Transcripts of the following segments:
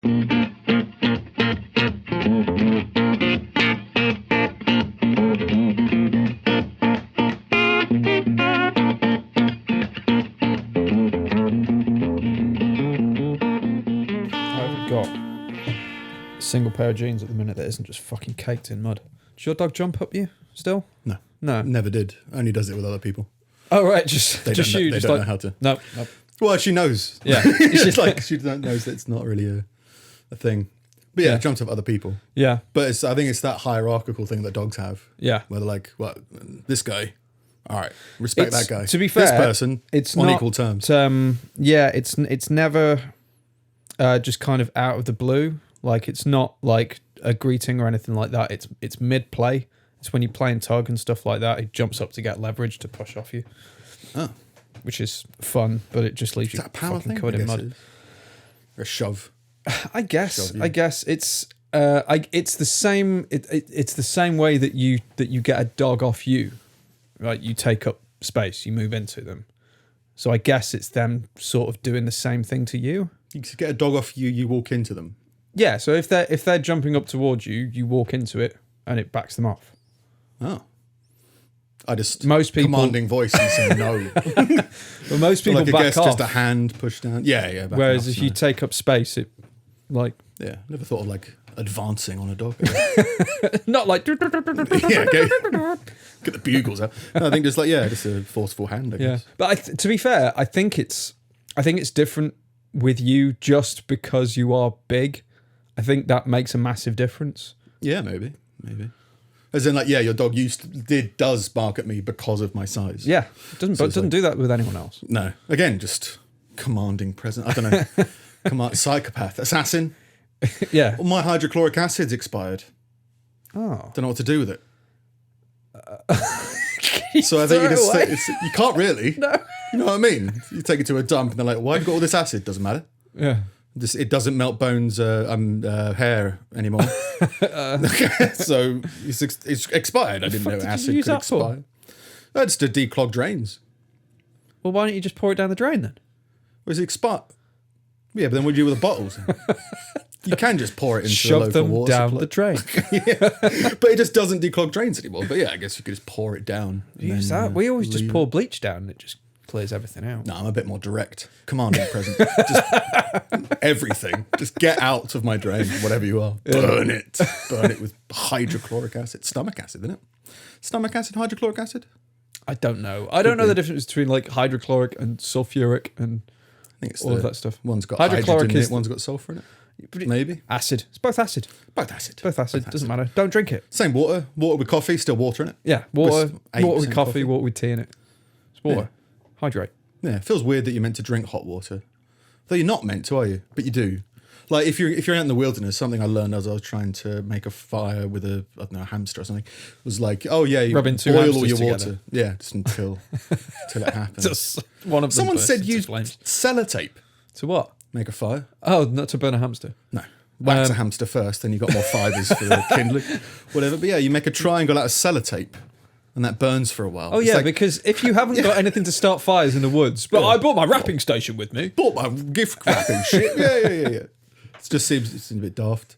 Got a single pair of jeans at the minute that isn't just fucking caked in mud. Does your dog jump up you still? No. No. Never did. Only does it with other people. Oh, right. Just They you. don't Just know like, how to. no. Well, she knows. Yeah. It's like she knows that it's not really a thing. But yeah, it jumps up other people. Yeah. But I think it's that hierarchical thing that dogs have. Yeah. Where they're like, well, this guy, all right, respect that guy. To be fair, this person, it's on not, equal terms. Yeah, it's never just kind of out of the blue. Like, it's not like a greeting or anything like that. It's mid-play. It's when you're playing tug and stuff like that. It jumps up to get leverage to push off you. Oh. Which is fun, but it just leaves you fucking covered in mud. Or a shove. I guess it's it's the same. It's the same way that you get a dog off you, right? You take up space, you move into them. So I guess it's them sort of doing the same thing to you. You get a dog off you, you walk into them. Yeah. So if they're jumping up towards you, you walk into it and it backs them off. Oh. Most people commanding voice and say no. Well, most people like, I back guess off. just a hand pushed down. Yeah. Whereas if you take up space, it like never thought of like advancing on a dog. not like Yeah, get the bugles out. No, I think just a forceful hand. I guess. But to be fair, I think it's different with you just because you are big. I think that makes a massive difference. Yeah, maybe. As in, like, yeah, your dog does bark at me because of my size. Yeah, it doesn't do that with anyone else. No, again, just commanding presence. I don't know, psychopath, assassin. Yeah. Well, my hydrochloric acid's expired. Oh, Don't know what to do with it. So I think you can't really. No. You know what I mean? You take it to a dump and they're like, why have you got all this acid? Doesn't matter. Yeah. It doesn't melt bones, hair anymore. So it's expired. I didn't know acid could expire. That's to declog drains. Well, why don't you just pour it down the drain then? Was it expired? Yeah, but then what do you do with the bottles? You can just pour it into Shove a local them water down supply. the drain. Yeah. But it just doesn't declog drains anymore. But yeah, I guess you could just pour it down. Use that. We always just pour bleach down and it just clears everything out. No, I'm a bit more direct. Commanding presence. Just everything. Just get out of my drain, whatever you are. Burn it. Burn it with hydrochloric acid. Stomach acid, isn't it? Stomach acid, hydrochloric acid? I don't know. I don't know the difference between like hydrochloric and sulfuric and I think it's all of that stuff. One's got Hydrochloric hydrogen in is it, one's got sulfur in it. Maybe. Acid. It's both acid. Both acid. Both acid. Doesn't matter. Don't drink it. Same water. Water with coffee, still water in it. Yeah. Water with 8% coffee, water with tea in it. It's water. Hydrate. Yeah, it feels weird that you're meant to drink hot water. Though you're not meant to, are you? But you do. Like if you're out in the wilderness, something I learned as I was trying to make a fire with a hamster or something was like, oh yeah, you rubbing two boil all hamsters your together. water. Yeah, just until it happens. Just one of them. Someone bursts said into use flames. sellotape. To what? Make a fire. Oh, not to burn a hamster. No. Wax a hamster first, then you got more fibres for the kindling. Whatever. But yeah, you make a triangle out of sellotape. And that burns for a while. Oh, it's yeah, like, because if you haven't got anything to start fires in the woods, but I brought my wrapping station with me. bought my gift wrapping shit. Yeah. It just seems a bit daft.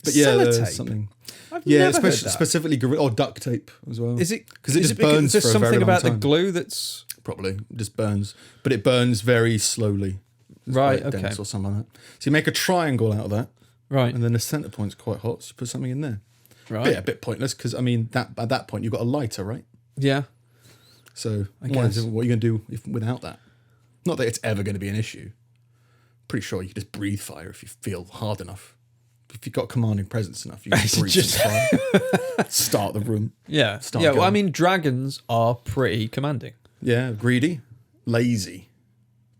But yeah, Sellotape? there's something. I've never heard that. Specifically duct tape as well. Is it? Because it just burns There's for a very something long about time. the glue that's... Probably. It just burns. But it burns very slowly. It's Right, quite okay. dense or something like that. So you make a triangle out of that. Right. And then the centre point's quite hot, so you put something in there. Right. But yeah, a bit pointless because, I mean, at that point, you've got a lighter, right? Yeah. So I what guess. are you going to do without that? Not that it's ever going to be an issue. Pretty sure you can just breathe fire if you feel hard enough. If you've got commanding presence enough, you can breathe some fire. Start the room. Yeah. Start Yeah, well, I going. mean, dragons are pretty commanding. Yeah, greedy, lazy,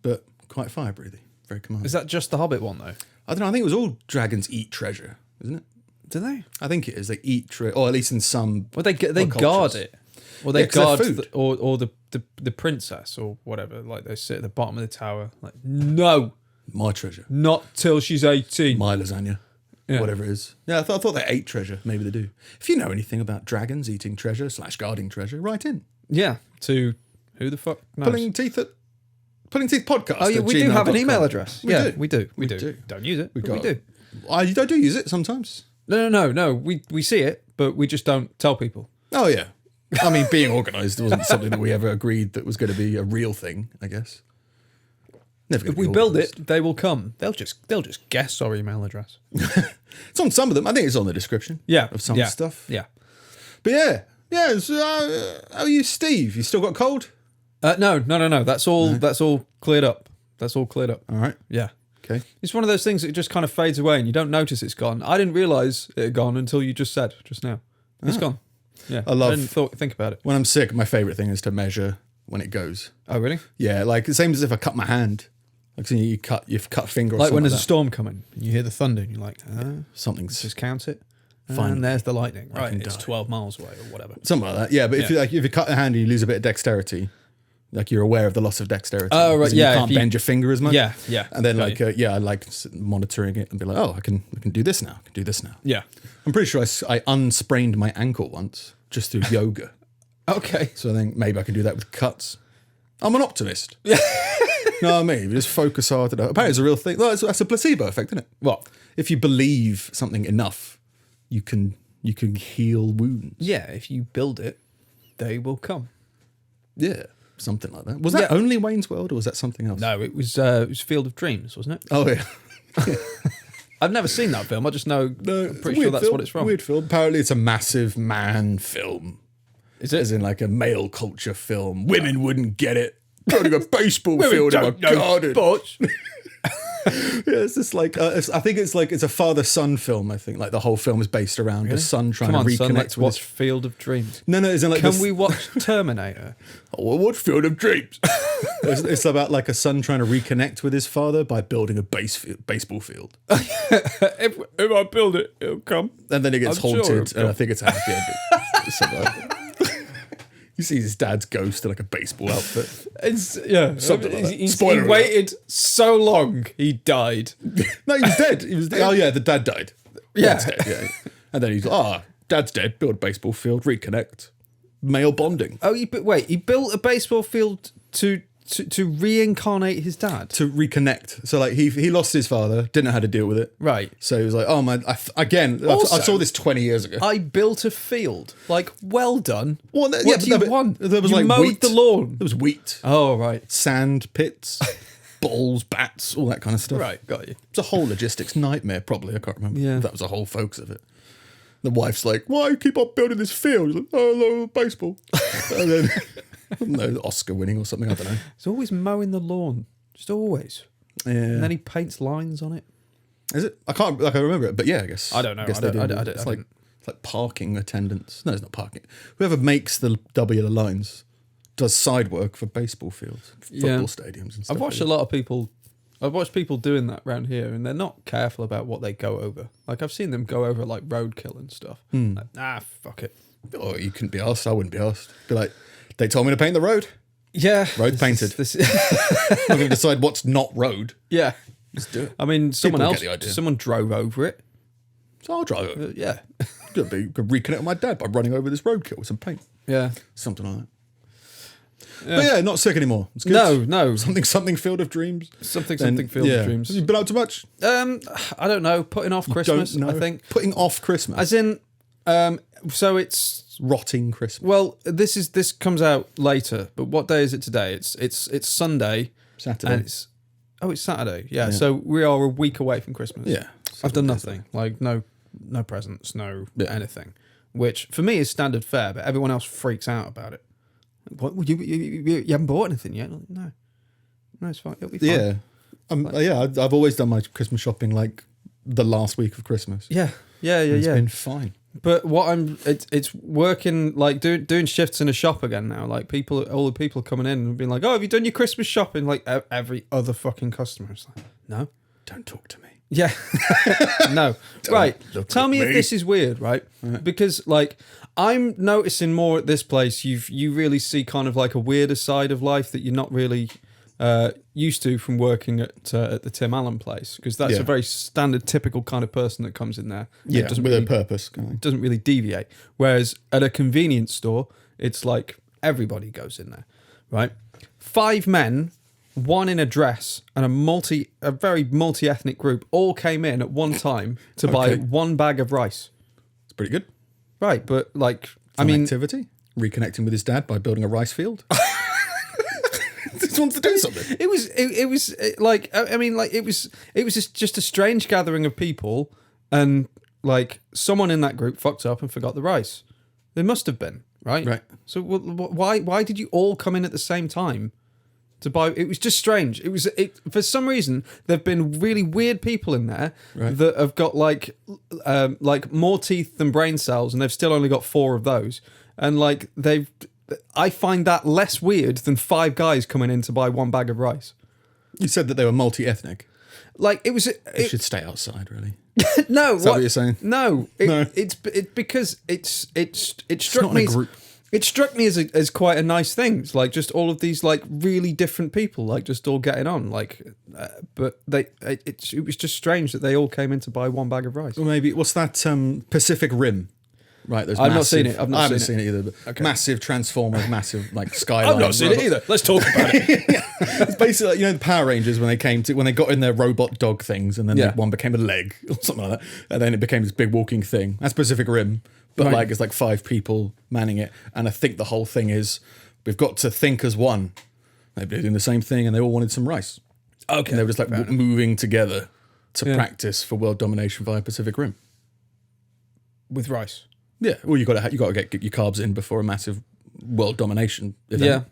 but quite fire breathing. Very commanding. Is that just the Hobbit one, though? I don't know. I think it was all dragons eat treasure, isn't it? Do they? I think it is. They eat treasure, or at least in some. Well, they guard cultures. it. Or they 'cause they're guard food. or the princess or whatever. Like, they sit at the bottom of the tower. Like, no, My treasure. not till she's 18. My lasagna. Yeah. Whatever it is. Yeah, I thought they ate treasure. Maybe they do. If you know anything about dragons eating treasure / guarding treasure, write in. Yeah, to who the fuck knows? Pulling Teeth podcast. Oh, yeah, we do have an email address. We do. We do. do. Don't use it, but got we do. I do use it sometimes. No. We see it, but we just don't tell people. Oh, yeah. I mean, being organised wasn't something that we ever agreed that was going to be a real thing, I guess. If we build it, they will come. They'll just guess our email address. It's on some of them. I think it's on the description. Of some stuff. Yeah. But yeah. So, how are you, Steve? You still got cold? No. That's all cleared up. All right. Yeah. Okay. It's one of those things that just kind of fades away and you don't notice it's gone. I didn't realise it had gone until you just said just now. It's gone. Yeah. I didn't think about it. When I'm sick, my favourite thing is to measure when it goes. Oh, really? Yeah, like the same as if I cut my hand. Like so you've cut a finger or like something. when there's like a storm coming and you hear the thunder and you're like, something's just count it. Finally, and there's the lightning. Right, it's die. 12 miles away or whatever. Something like that. Yeah, but if you cut a hand and you lose a bit of dexterity, like you're aware of the loss of dexterity. Oh, right, yeah. You can't bend your finger as much. Yeah. And then I like monitoring it and be like, oh, I can do this now. I can do this now. Yeah. I'm pretty sure I unsprained my ankle once just through yoga. Okay. So I think maybe I can do that with cuts. I'm an optimist. Yeah. No, I mean, you just focus hard. Apparently, it's a real thing. Well, that's a placebo effect, isn't it? What? If you believe something enough, you can heal wounds. Yeah, if you build it, they will come. Yeah, something like that. Was that only Wayne's World, or was that something else? No, it was Field of Dreams, wasn't it? Oh yeah. I've never seen that film. I just know. No, I'm pretty sure that's what it's from. Weird film. Apparently, it's a massive man film. Is it? As in, like a male culture film. Women wouldn't get it. Building a baseball field in my garden. Sports. Yeah, it's just like I think it's a father-son film. I think like the whole film is based around the son trying to reconnect let's with watch Field of Dreams. No, isn't like. Can we watch Terminator? Oh, we'll watch Field of Dreams. It's about like a son trying to reconnect with his father by building a baseball field. if I build it, it'll come. And then it gets haunted, and I think it's a happy ending. Something like that. You see his dad's ghost in like a baseball outfit. He waited so long, he died. No, he was dead. The dad died. Yeah. Dad's dead, yeah. And then he's like, dad's dead, build a baseball field, reconnect. Male bonding. Oh, he built a baseball field to reincarnate his dad? To reconnect. So like he lost his father, didn't know how to deal with it. Right. So he was like, oh man, I saw this 20 years ago. I built a field. Like, well done. What do you want? There was you like mowed wheat. the lawn. There was wheat. Oh, right. Sand pits, balls, bats, all that kind of stuff. Right, got you. It's a whole logistics nightmare, probably. I can't remember. Yeah. That was the whole focus of it. The wife's like, why keep on building this field? He's like, oh, no, baseball. And then, no, Oscar winning or something, I don't know. He's always mowing the lawn. Just always. Yeah. And then he paints lines on it. Is it? I can't remember it, but yeah, I guess. I don't know. It's like parking attendants. No, it's not parking. Whoever makes the W lines does side work for baseball fields, football stadiums and stuff. I've watched a lot of people. I've watched people doing that around here, and they're not careful about what they go over. Like, I've seen them go over like roadkill and stuff. Like, fuck it. Oh, you couldn't be asked. I wouldn't be asked. Be like, they told me to paint the road. Yeah, road painted. I'm going to decide what's not road. Yeah, just do it. I mean, someone drove over it. So I'll drive over. Yeah, could reconnect with my dad by running over this roadkill with some paint. Yeah, something like that. Yeah. But yeah, not sick anymore. It's good. No. Something Field of Dreams. Something Field of Dreams. Have you been up to much? I don't know. Putting off Christmas, I think. Putting off Christmas. As in, so it's rotting Christmas. Well, this comes out later, but what day is it today? It's Sunday. Saturday. And it's Saturday. Yeah. So we are a week away from Christmas. Yeah. I've done nothing. Like no presents, no anything. Which for me is standard fare, but everyone else freaks out about it. What you haven't bought anything yet? No, it's fine. It'll be fine. Yeah, I've always done my Christmas shopping like the last week of Christmas. Yeah. It's been fine. But it's working like doing shifts in a shop again now. Like all the people coming in and being like, "Oh, have you done your Christmas shopping?" Like every other fucking customer is like, "No, don't talk to me." Yeah, no. Right. Tell me if this is weird, right? Because like I'm noticing more at this place. You really see kind of like a weirder side of life that you're not really used to from working at the Tim Allen place, because that's a very standard, typical kind of person that comes in there. Yeah, doesn't with really, a purpose. Doesn't really deviate. Whereas at a convenience store, it's like everybody goes in there, right? 5 men one in a dress and a very multi-ethnic group all came in at one time to buy one bag of rice. It's pretty good. Right, but like, Activity, reconnecting with his dad by building a rice field. Just wants to do something. It was like, I mean, like it was just a strange gathering of people, and like someone in that group fucked up and forgot the rice. There must have been, right? Right. So why did you all come in at the same time to buy? It was just strange. For some reason there've been really weird people in there that have got like more teeth than brain cells, and they've still only got 4 of those, and like I find that less weird than 5 guys coming in to buy one bag of rice. You said that they were multi-ethnic. Like it was. They should stay outside, really. No, Is that what you're saying? No, No. It's because it struck not in me. a group. It struck me as quite a nice thing. It's like just all of these like really different people, like just all getting on. Like, but it was just strange that they all came in to buy one bag of rice. Or maybe what's that Pacific Rim? Right, I've not seen it. I haven't seen it either. But massive Transformers, massive like skyline. I've not seen it either. Let's talk about it. It's basically like, the Power Rangers when they got in their robot dog things, and then one became a leg or something like that, and then it became this big walking thing. That's Pacific Rim, but like it's like 5 people manning it, and I think the whole thing is we've got to think as one. They were doing the same thing, and they all wanted some rice. Okay, and they were just like moving together to practice for world domination via Pacific Rim with rice. Yeah, well, you got to get your carbs in before a massive world domination event. Yeah,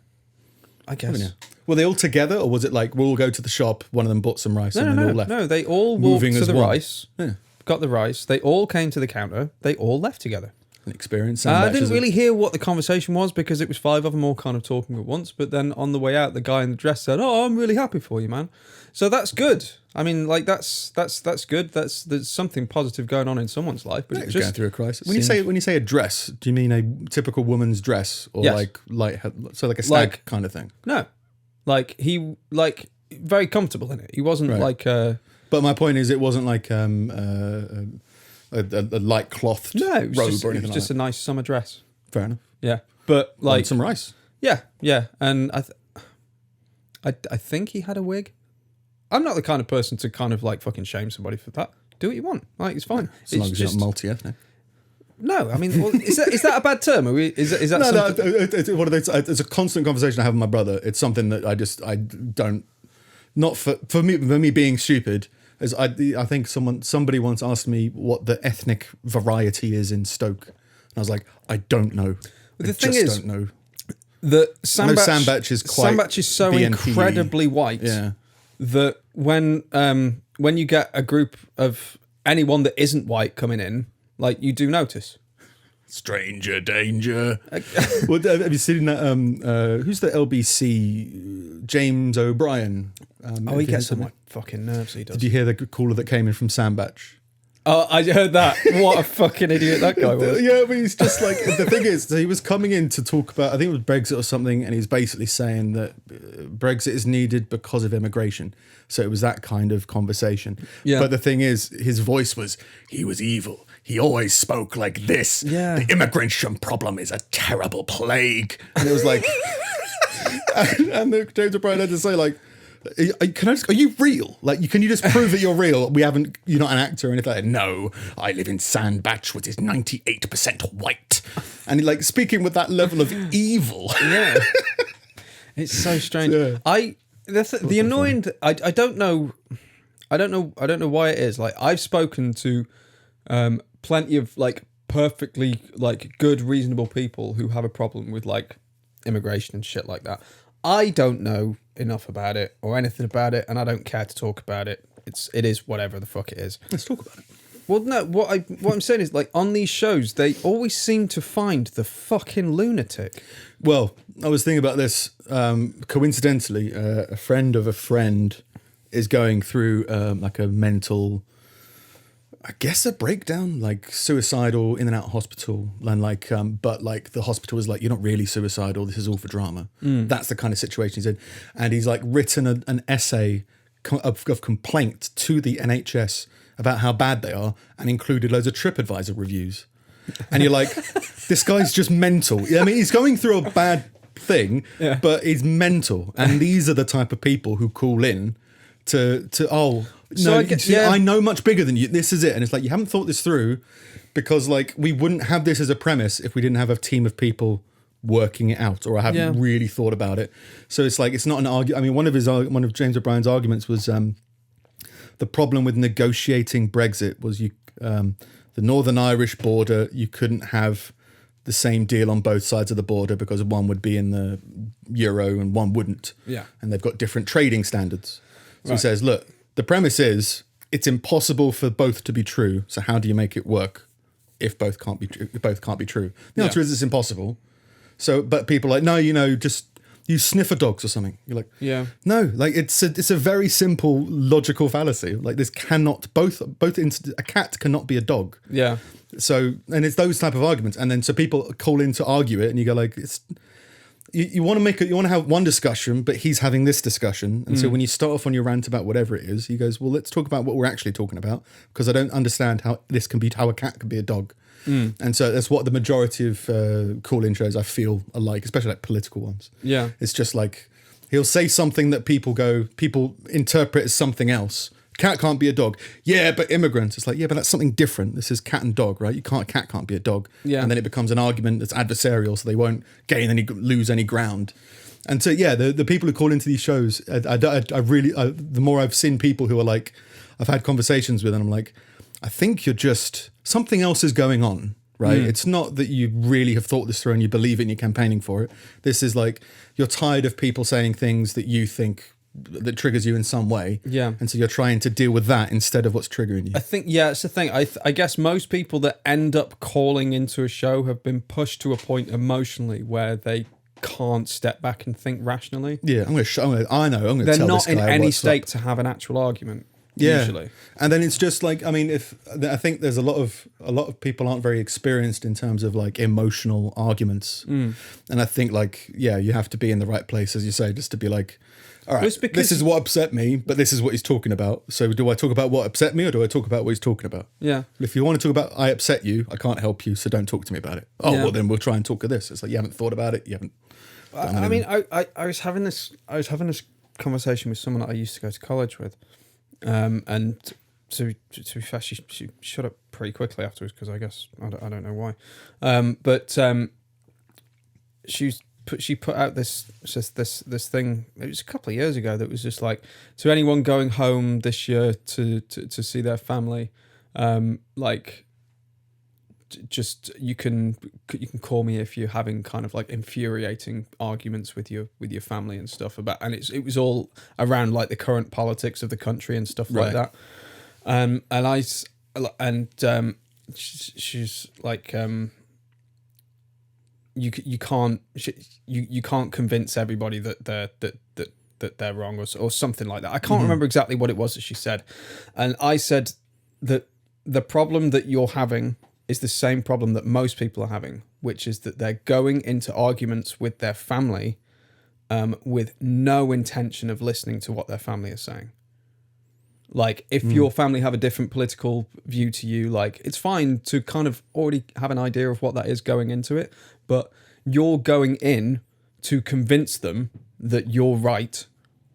I guess. Were they all together, or was it like we'll all go to the shop? One of them bought some rice, and then they all left. No, they all walked to the rice. Yeah. Got the rice. They all came to the counter. They all left together. An experience. I didn't really hear what the conversation was because it was 5 of them all kind of talking at once. But then on the way out, the guy in the dress said, "Oh, I'm really happy for you, man." So that's good. I mean, like that's good. There's something positive going on in someone's life. But it's just going through a crisis. When you say a dress, do you mean a typical woman's dress, or like a stag kind of thing? No, like he very comfortable in it. He wasn't like. But my point is, it wasn't like a light clothed robe or anything like that. It was just a nice summer dress. Fair enough. Yeah, but like some rice. Yeah, and I think he had a wig. I'm not the kind of person to kind of like fucking shame somebody for that. Do what you want. Like it's fine. As long as you're not multi-ethnic. No, I mean, well, is that a bad term? Is that no? It's a constant conversation I have with my brother. It's something that I don't. Not for me being stupid. As I think somebody once asked me what the ethnic variety is in Stoke, and I was like, I don't know. The thing is, don't know. The Sandbach is quite. Sandbach is so BNP. incredibly white that when you get a group of anyone that isn't white coming in, like you do notice. Stranger danger. Well, have you seen that? Who's the LBC? James O'Brien. He gets on my fucking nerves. He does. Did you hear the caller that came in from Sandbach? Oh, I heard that. What a fucking idiot that guy was. Yeah, but he's just like, the thing is, he was coming in to talk about, I think it was Brexit or something, and he's basically saying that Brexit is needed because of immigration. So it was that kind of conversation. Yeah. But the thing is, his voice was, he was evil. He always spoke like this. Yeah. The immigration problem is a terrible plague. And it was like, and James O'Brien had to say like, are you real? Like, can you just prove that you're real? You're not an actor or anything like that. No, I live in Sandbach, which is 98% white. And like speaking with that level of evil. Yeah. It's so strange. Yeah. The annoying I don't know why it is. Like I've spoken to plenty of like perfectly like good, reasonable people who have a problem with like immigration and shit like that. I don't know enough about it or anything about it, and I don't care to talk about it. It is whatever the fuck it is. Let's talk about it. Well, no, what I'm saying is like on these shows, they always seem to find the fucking lunatic. Well, I was thinking about this. Coincidentally, a friend of a friend is going through like a mental, I guess, a breakdown, like suicidal, in and out of hospital, and like, but like the hospital is like, you're not really suicidal. This is all for drama. That's the kind of situation he's in, and he's like written an essay of complaint to the NHS about how bad they are, and included loads of TripAdvisor reviews. And you're like, this guy's just mental. I mean, he's going through a bad thing, Yeah. but is mental. And these are the type of people who call in to I know much bigger than you. This is it. And it's like, you haven't thought this through, because like we wouldn't have this as a premise if we didn't have a team of people working it out, or I haven't really thought about it. So it's like, it's not an argument. I mean, one of James O'Brien's arguments was the problem with negotiating Brexit was the Northern Irish border, you couldn't have the same deal on both sides of the border because one would be in the euro and one wouldn't. Yeah. And they've got different trading standards. So he says, look, the premise is it's impossible for both to be true. So how do you make it work if both can't be true? The answer is it's impossible. So, but people are like, no, just use sniffer dogs or something. You're like, no, like it's a very simple logical fallacy. Like this cannot a cat cannot be a dog. Yeah. So, and it's those type of arguments, and then so people call in to argue it, and you go like, it's you want to have one discussion, but he's having this discussion, and so when you start off on your rant about whatever it is, he goes, well, let's talk about what we're actually talking about, because I don't understand how a cat can be a dog. And so that's what the majority of call-in shows I feel are like, especially like political ones. Yeah. It's just like, he'll say something that people interpret as something else. Cat can't be a dog. Yeah, but immigrants. It's like, yeah, but that's something different. This is cat and dog, right? Cat can't be a dog. Yeah. And then it becomes an argument that's adversarial, so they won't lose any ground. And so, yeah, the people who call into these shows, I really, the more I've seen people who are like, I've had conversations with, and I'm like, I think you're just, something else is going on, right? It's not that you really have thought this through and you believe it and you're campaigning for it. This is like, you're tired of people saying things that you think that triggers you in some way. Yeah. And so you're trying to deal with that instead of what's triggering you. I think, it's the thing. I guess most people that end up calling into a show have been pushed to a point emotionally where they can't step back and think rationally. Yeah, I'm going to tell this guy. They're not in any state to have an actual argument. Yeah. Usually. And then it's just like, I mean, I think there's a lot of people aren't very experienced in terms of like emotional arguments. And I think like, you have to be in the right place, as you say, just to be like, all right, this is what upset me, but this is what he's talking about. So do I talk about what upset me, or do I talk about what he's talking about? Yeah. If you want to talk about I upset you, I can't help you, so don't talk to me about it. Oh, well then we'll try and talk of this. It's like, you haven't thought about it. You haven't. I mean, I was having this conversation with someone that I used to go to college with. And to be fair, she shut up pretty quickly afterwards, because I guess I don't know why. But she put out this thing. It was a couple of years ago that was just like, to anyone going home this year to see their family, like, just you can call me if you're having kind of like infuriating arguments with your family and stuff about, and it was all around like the current politics of the country and stuff like that. She's like, you can't convince everybody that they're wrong, or something like that. I can't remember exactly what it was that she said, and I said that the problem that you're having is the same problem that most people are having, which is that they're going into arguments with their family with no intention of listening to what their family is saying. Like, if your family have a different political view to you, like, it's fine to kind of already have an idea of what that is going into it, but you're going in to convince them that you're right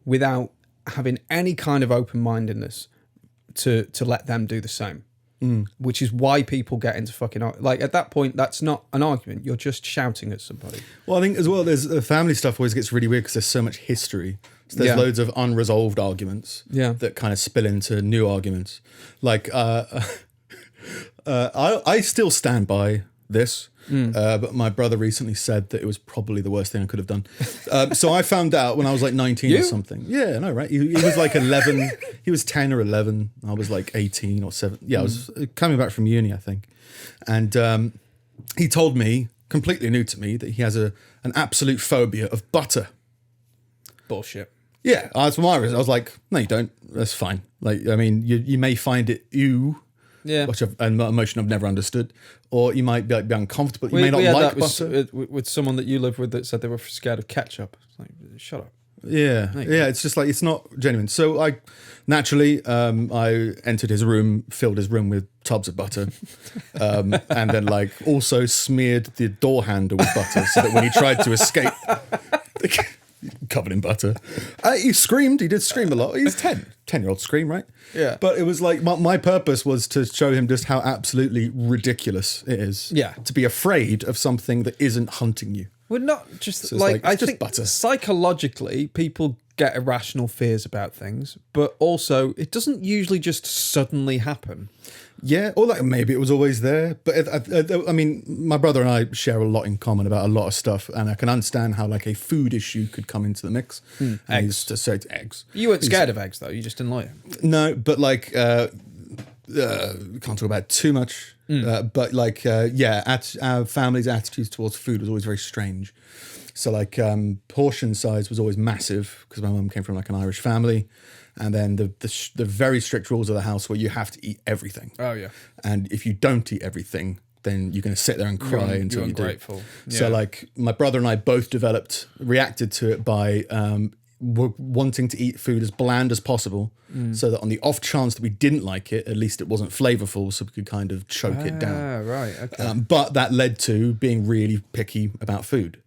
without having any kind of open-mindedness to let them do the same. Which is why people get into fucking like, at that point, that's not an argument. You're just shouting at somebody. Well, I think as well, there's the family stuff always gets really weird because there's so much history. So there's loads of unresolved arguments that kind of spill into new arguments. Like, I still stand by this. But my brother recently said that it was probably the worst thing I could have done. So I found out when I was like 19 or something. Yeah, I know, right? He was like 11. He was 10 or 11. I was like 18 or 7. Yeah, I was coming back from uni, I think. And he told me, completely new to me, that he has an absolute phobia of butter. Bullshit. Yeah, that's my reason. I was like, no, you don't. That's fine. Like, I mean, you may find it which an emotion I've never understood, or you might be uncomfortable. You may not like butter. With someone that you live with that said they were scared of ketchup. It's like, shut up. Yeah. Yeah. It's just like, it's not genuine. So I entered his room, filled his room with tubs of butter, and then like also smeared the door handle with butter so that when he tried to escape, covered in butter, he screamed. He did scream a lot. He's 10-year-old scream, right? Yeah. But it was like, my purpose was to show him just how absolutely ridiculous it is. Yeah. To be afraid of something that isn't hunting you. We're not just So like, I just think butter. Psychologically, people get irrational fears about things, but also it doesn't usually just suddenly happen. Yeah, or like maybe it was always there. But I mean, my brother and I share a lot in common about a lot of stuff, and I can understand how like a food issue could come into the mix. Eggs. To say eggs. You weren't scared of eggs, though. You just didn't like it. No, but like, we can't talk about it too much. But like, our family's attitudes towards food was always very strange. So like, portion size was always massive because my mum came from like an Irish family. And then the very strict rules of the house where you have to eat everything. Oh, yeah. And if you don't eat everything, then you're going to sit there and cry until you do. You're ungrateful. Yeah. So like my brother and I both reacted to it by wanting to eat food as bland as possible so that on the off chance that we didn't like it, at least it wasn't flavorful so we could kind of choke it down. Ah, right. Okay. But that led to being really picky about food.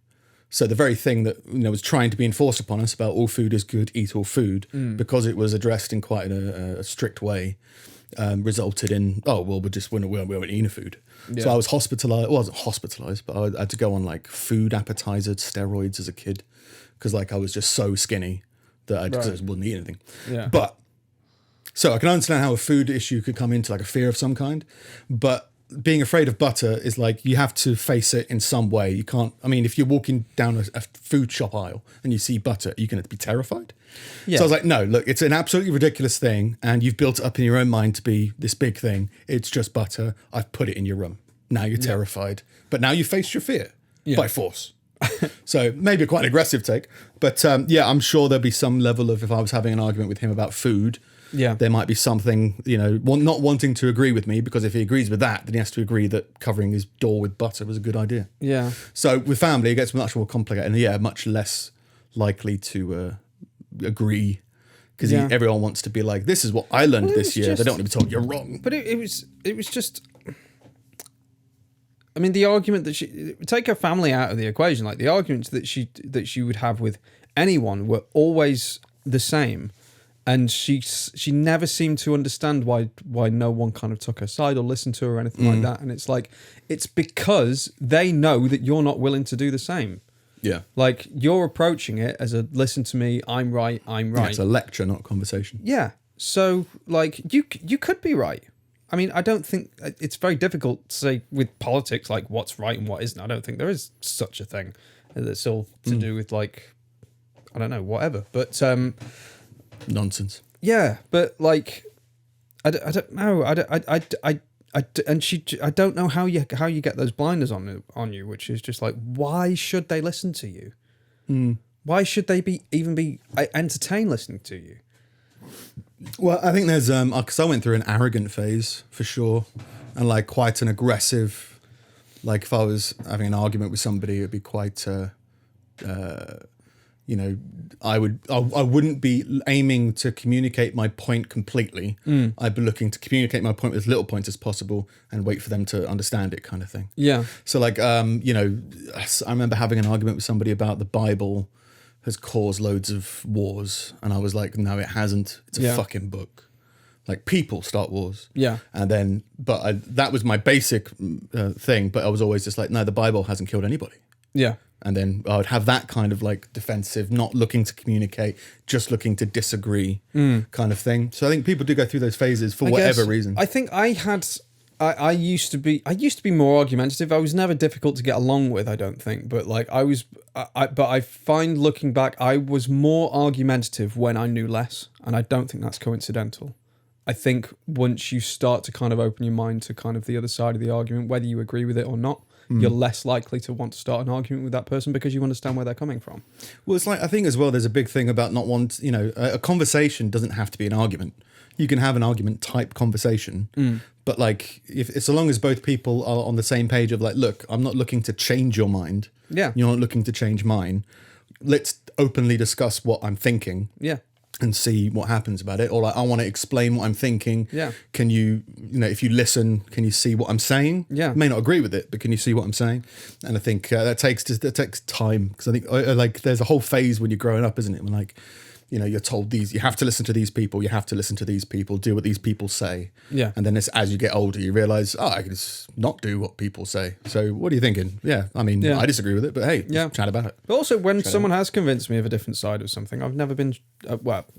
So the very thing that was trying to be enforced upon us about all food is good, eat all food, because it was addressed in quite a strict way, resulted in we won't eat food. Yeah. So I was hospitalized. Well, I wasn't hospitalized, but I had to go on like food appetizer steroids as a kid because like I was just so skinny that I just wouldn't eat anything. Yeah. But so I can understand how a food issue could come into like a fear of some kind, but being afraid of butter is like you have to face it in some way. You can't. I mean, if you're walking down a food shop aisle and you see butter, you're going to be terrified. Yeah. So I was like, no, look, it's an absolutely ridiculous thing, and you've built it up in your own mind to be this big thing. It's just butter. I've put it in your room. Now you're terrified, but now you face your fear by force. So maybe quite an aggressive take, but I'm sure there'll be some level of if I was having an argument with him about food. Yeah, there might be something, not wanting to agree with me because if he agrees with that, then he has to agree that covering his door with butter was a good idea. Yeah. So with family, it gets much more complicated and much less likely to agree because everyone wants to be like, this is what I learned this year. They don't want to be told you're wrong. But it was just. I mean, the argument that take her family out of the equation, like the arguments that she would have with anyone were always the same. And she never seemed to understand why no one kind of took her side or listened to her or anything like that. And it's like, it's because they know that you're not willing to do the same. Yeah. Like, you're approaching it as a, listen to me, I'm right. Yeah, it's a lecture, not a conversation. Yeah. So, like, you could be right. I mean, I don't think, it's very difficult to say with politics, like, what's right and what isn't. I don't think there is such a thing. That's all to do with, like, I don't know, whatever. But, nonsense. Yeah, but like, I don't know. I don't know how you get those blinders on you, which is just like, why should they listen to you? Why should they even be entertained listening to you? Well, I think there's because I went through an arrogant phase for sure, and like quite an aggressive. Like if I was having an argument with somebody, it'd be quite. I wouldn't be aiming to communicate my point completely. I'd be looking to communicate my point with as little points as possible and wait for them to understand it, kind of thing. Yeah. So like, I remember having an argument with somebody about the Bible has caused loads of wars. And I was like, no, it hasn't. It's a fucking book. Like people start wars. Yeah. And then, that was my basic thing. But I was always just like, no, the Bible hasn't killed anybody. Yeah. And then I would have that kind of like defensive, not looking to communicate, just looking to disagree kind of thing. So I think people do go through those phases for whatever reason. I think I used to be more argumentative. I was never difficult to get along with, I don't think. But like but I find looking back, I was more argumentative when I knew less. And I don't think that's coincidental. I think once you start to kind of open your mind to kind of the other side of the argument, whether you agree with it or not, you're less likely to want to start an argument with that person because you understand where they're coming from. Well, it's like, I think as well, there's a big thing about not wanting, a conversation doesn't have to be an argument. You can have an argument type conversation, but like, so long as both people are on the same page of like, look, I'm not looking to change your mind. Yeah. You're not looking to change mine. let's openly discuss what I'm thinking. Yeah. And see what happens about it. Or like, I want to explain what I'm thinking. Yeah. Can you if you listen, can you see what I'm saying? Yeah. You may not agree with it, but can you see what I'm saying? And I think that takes time, because I think like there's a whole phase when you're growing up, isn't it? When like, you're told you have to listen to these people, you have to listen to these people, do what these people say. Yeah. And then as you get older, you realize, I can just not do what people say. So what are you thinking? Yeah. I mean, I disagree with it, but hey, just chat about it. But also when someone has convinced me of a different side of something, I've never been,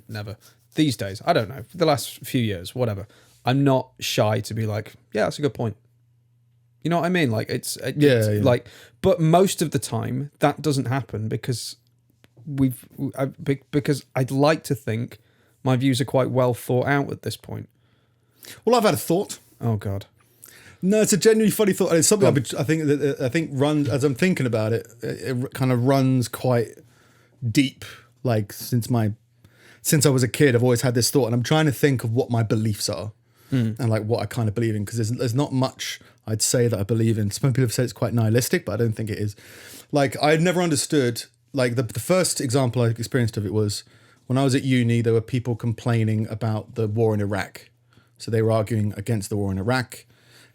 never. These days, I don't know, for the last few years, whatever. I'm not shy to be like, yeah, that's a good point. You know what I mean? Like it's like, but most of the time that doesn't happen because because I'd like to think my views are quite well thought out at this point. Well, I've had a thought. Oh God. No, it's a genuinely funny thought. It's something I think runs, as I'm thinking about it, it kind of runs quite deep. Like since I was a kid, I've always had this thought, and I'm trying to think of what my beliefs are and like what I kind of believe in, because there's not much I'd say that I believe in. Some people have said it's quite nihilistic, but I don't think it is. Like I'd never understood. Like the first example I experienced of it was when I was at uni. There were people complaining about the war in Iraq, so they were arguing against the war in Iraq.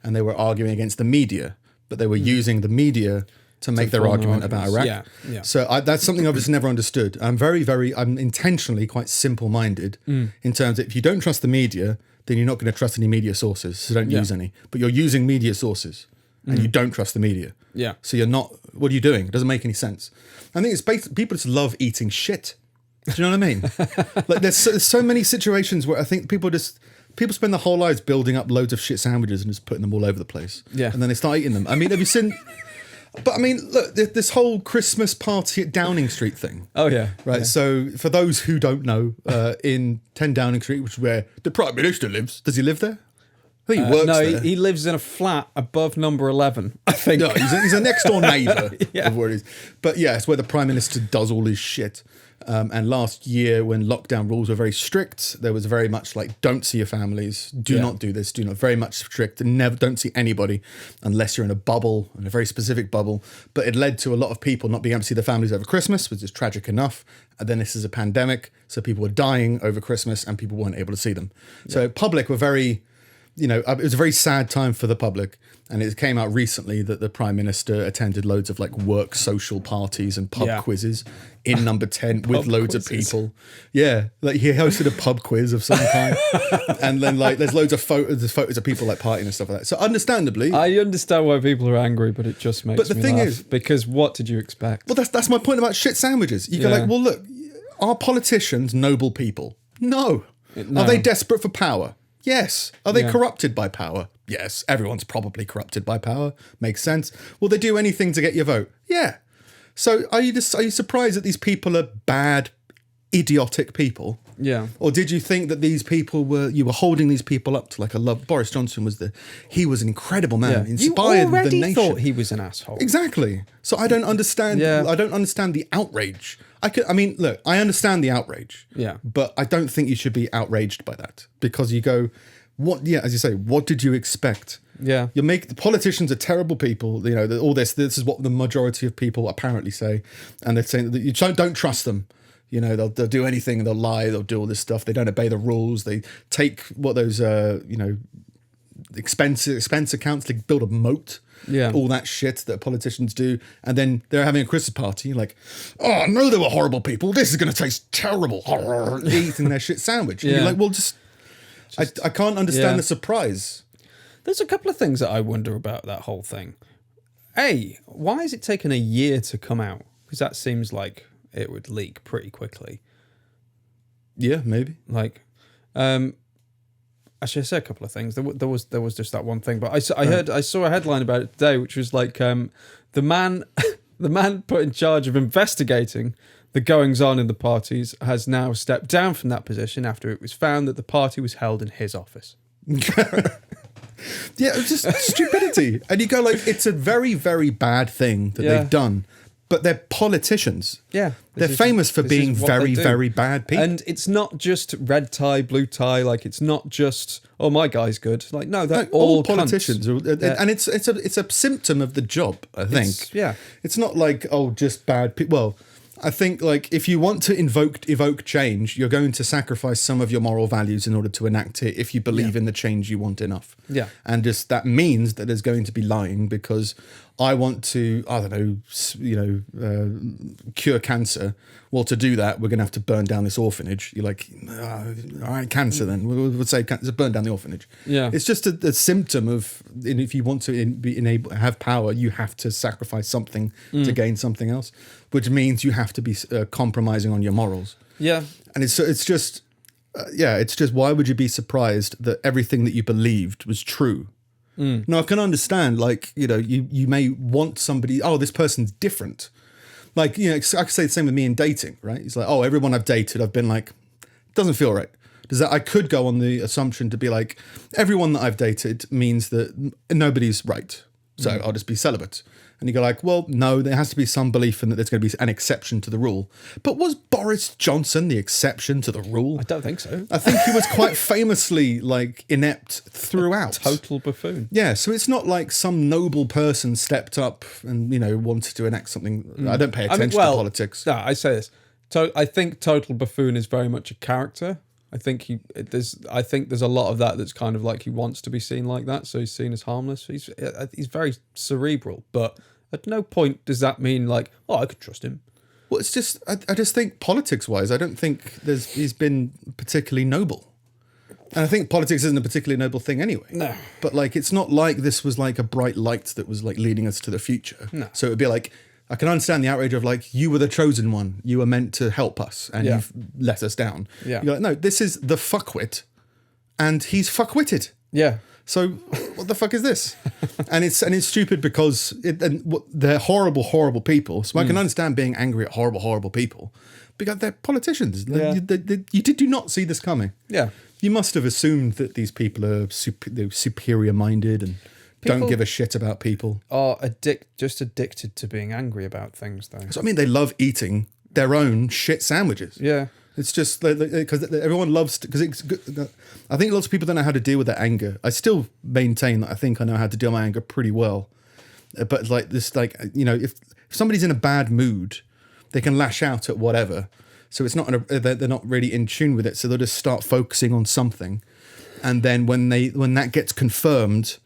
And they were arguing against the media, but they were using the media to make their argument about Iraq. Yeah. So that's something I've just never understood. I'm I'm intentionally quite simple-minded in terms of if you don't trust the media, then you're not going to trust any media sources, so don't use any. But you're using media sources, and you don't trust the media. Yeah. So you're not, what are you doing? It doesn't make any sense. I think it's basically, people just love eating shit. Do you know what I mean? Like there's so many situations where I think people spend their whole lives building up loads of shit sandwiches and just putting them all over the place. Yeah. And then they start eating them. I mean, have you seen... But I mean, look, this whole Christmas party at Downing Street thing. Oh, yeah. Right. Yeah. So for those who don't know, in 10 Downing Street, which is where the Prime Minister lives. Does he live there? I think he works there. No, he lives in a flat above number 11, I think. No, he's a next door neighbour of where it is. But yeah, it's where the Prime Minister does all his shit. And last year, when lockdown rules were very strict, there was very much like, don't see your families, do not do this, do not, very much strict, and don't see anybody unless you're in a bubble, in a very specific bubble. But it led to a lot of people not being able to see their families over Christmas, which is tragic enough. And then this is a pandemic, so people were dying over Christmas and people weren't able to see them. Yeah. So public were very... it was a very sad time for the public, and it came out recently that the Prime Minister attended loads of like work social parties and pub quizzes in number 10 with loads of people. Yeah, like he hosted a pub quiz of some kind, and then like there's loads of photos of people like partying and stuff like that. So understandably, I understand why people are angry, but it just makes me laugh. But the thing is, because what did you expect? Well, that's my point about shit sandwiches. You go like, well, look, are politicians noble people? No. Are they desperate for power? Yes. Are they corrupted by power? Yes. Everyone's probably corrupted by power. Makes sense. Will they do anything to get your vote? Yeah. So are you surprised that these people are bad, idiotic people? Yeah. Or did you think that these people you were holding these people up to like a love? Boris Johnson was he was an incredible man, inspired the nation. You already thought he was an asshole. Exactly. So I don't understand. I don't understand the outrage. I mean, look, I understand the outrage. Yeah. But I don't think you should be outraged by that, because you go, as you say, what did you expect? Yeah. The politicians are terrible people. All this is what the majority of people apparently say. And they're saying that you don't trust them. They'll do anything, they'll lie, they'll do all this stuff. They don't obey the rules. They take what those, expense accounts to build a moat. Yeah. All that shit that politicians do. And then they're having a Christmas party. Like, oh, I know they were horrible people. This is going to taste terrible. Eating their shit sandwich. And you're like, well, I can't understand the surprise. There's a couple of things that I wonder about that whole thing. A, why has it taken a year to come out? Because that seems like it would leak pretty quickly. Yeah, maybe. Like, actually, I said a couple of things. There was just that one thing, but I saw a headline about it today, which was like the man put in charge of investigating the goings on in the parties has now stepped down from that position after it was found that the party was held in his office. Yeah, it's just stupidity, and you go like, it's a very, very bad thing that they've done. But they're politicians. Yeah. They're famous for being very, very bad people. And it's not just red tie, blue tie. Like, it's not just, oh, my guy's good. Like, no, they're all politicians. And it's a symptom of the job, I think. Yeah. It's not like, oh, just bad people. Well, I think like if you want to evoke change, you're going to sacrifice some of your moral values in order to enact it if you believe in the change you want enough. Yeah. And just that means that there's going to be lying because I want to, I don't know, cure cancer. Well, to do that, we're going to have to burn down this orphanage. You're like, all right, cancer then. We'll say burn down the orphanage. Yeah. It's just a symptom of, if you want to have power, you have to sacrifice something to gain something else, which means you have to be compromising on your morals. Yeah. And it's just, it's just, why would you be surprised that everything that you believed was true? No, I can understand, like, you know, you may want somebody, this person's different. Like, you know, I could say the same with me in dating, right? It's like, everyone I've dated, I've been like, doesn't feel right. I could go on the assumption to be like, everyone that I've dated means that nobody's right. So I'll just be celibate. And you go like, well, no, there has to be some belief in that there's going to be an exception to the rule. But was Boris Johnson the exception to the rule? I don't think so. I think he was quite famously like inept throughout. Total buffoon. Yeah, so it's not like some noble person stepped up and, you know, wanted to enact something. I don't pay attention to politics. No, I say this. I think total buffoon is very much a character. I think there's a lot of that that's kind of like he wants to be seen like that, so he's seen as harmless. He's very cerebral, but at no point does that mean like, I could trust him. Well, it's just I just think politics-wise, I don't think he's been particularly noble. And I think politics isn't a particularly noble thing anyway. No. But like, it's not like this was like a bright light that was like leading us to the future. No. So it would be like, I can understand the outrage of like, you were the chosen one. You were meant to help us and you've let us down. Yeah. You're like, no, this is the fuckwit and he's fuckwitted. Yeah. So what the fuck is this? and it's stupid because they're horrible, horrible people. So I can understand being angry at horrible, horrible people because they're politicians. Yeah. You did not see this coming. Yeah. You must have assumed that these people are superior minded and don't give a shit about people. Are just addicted to being angry about things, though. So I mean, they love eating their own shit sandwiches. Yeah. It's just because everyone loves because it's good. I think lots of people don't know how to deal with their anger. I still maintain that I think I know how to deal with my anger pretty well, but like this, like, you know, if somebody's in a bad mood, they can lash out at whatever. So it's not they're not really in tune with it. So they'll just start focusing on something, and then when that gets confirmed,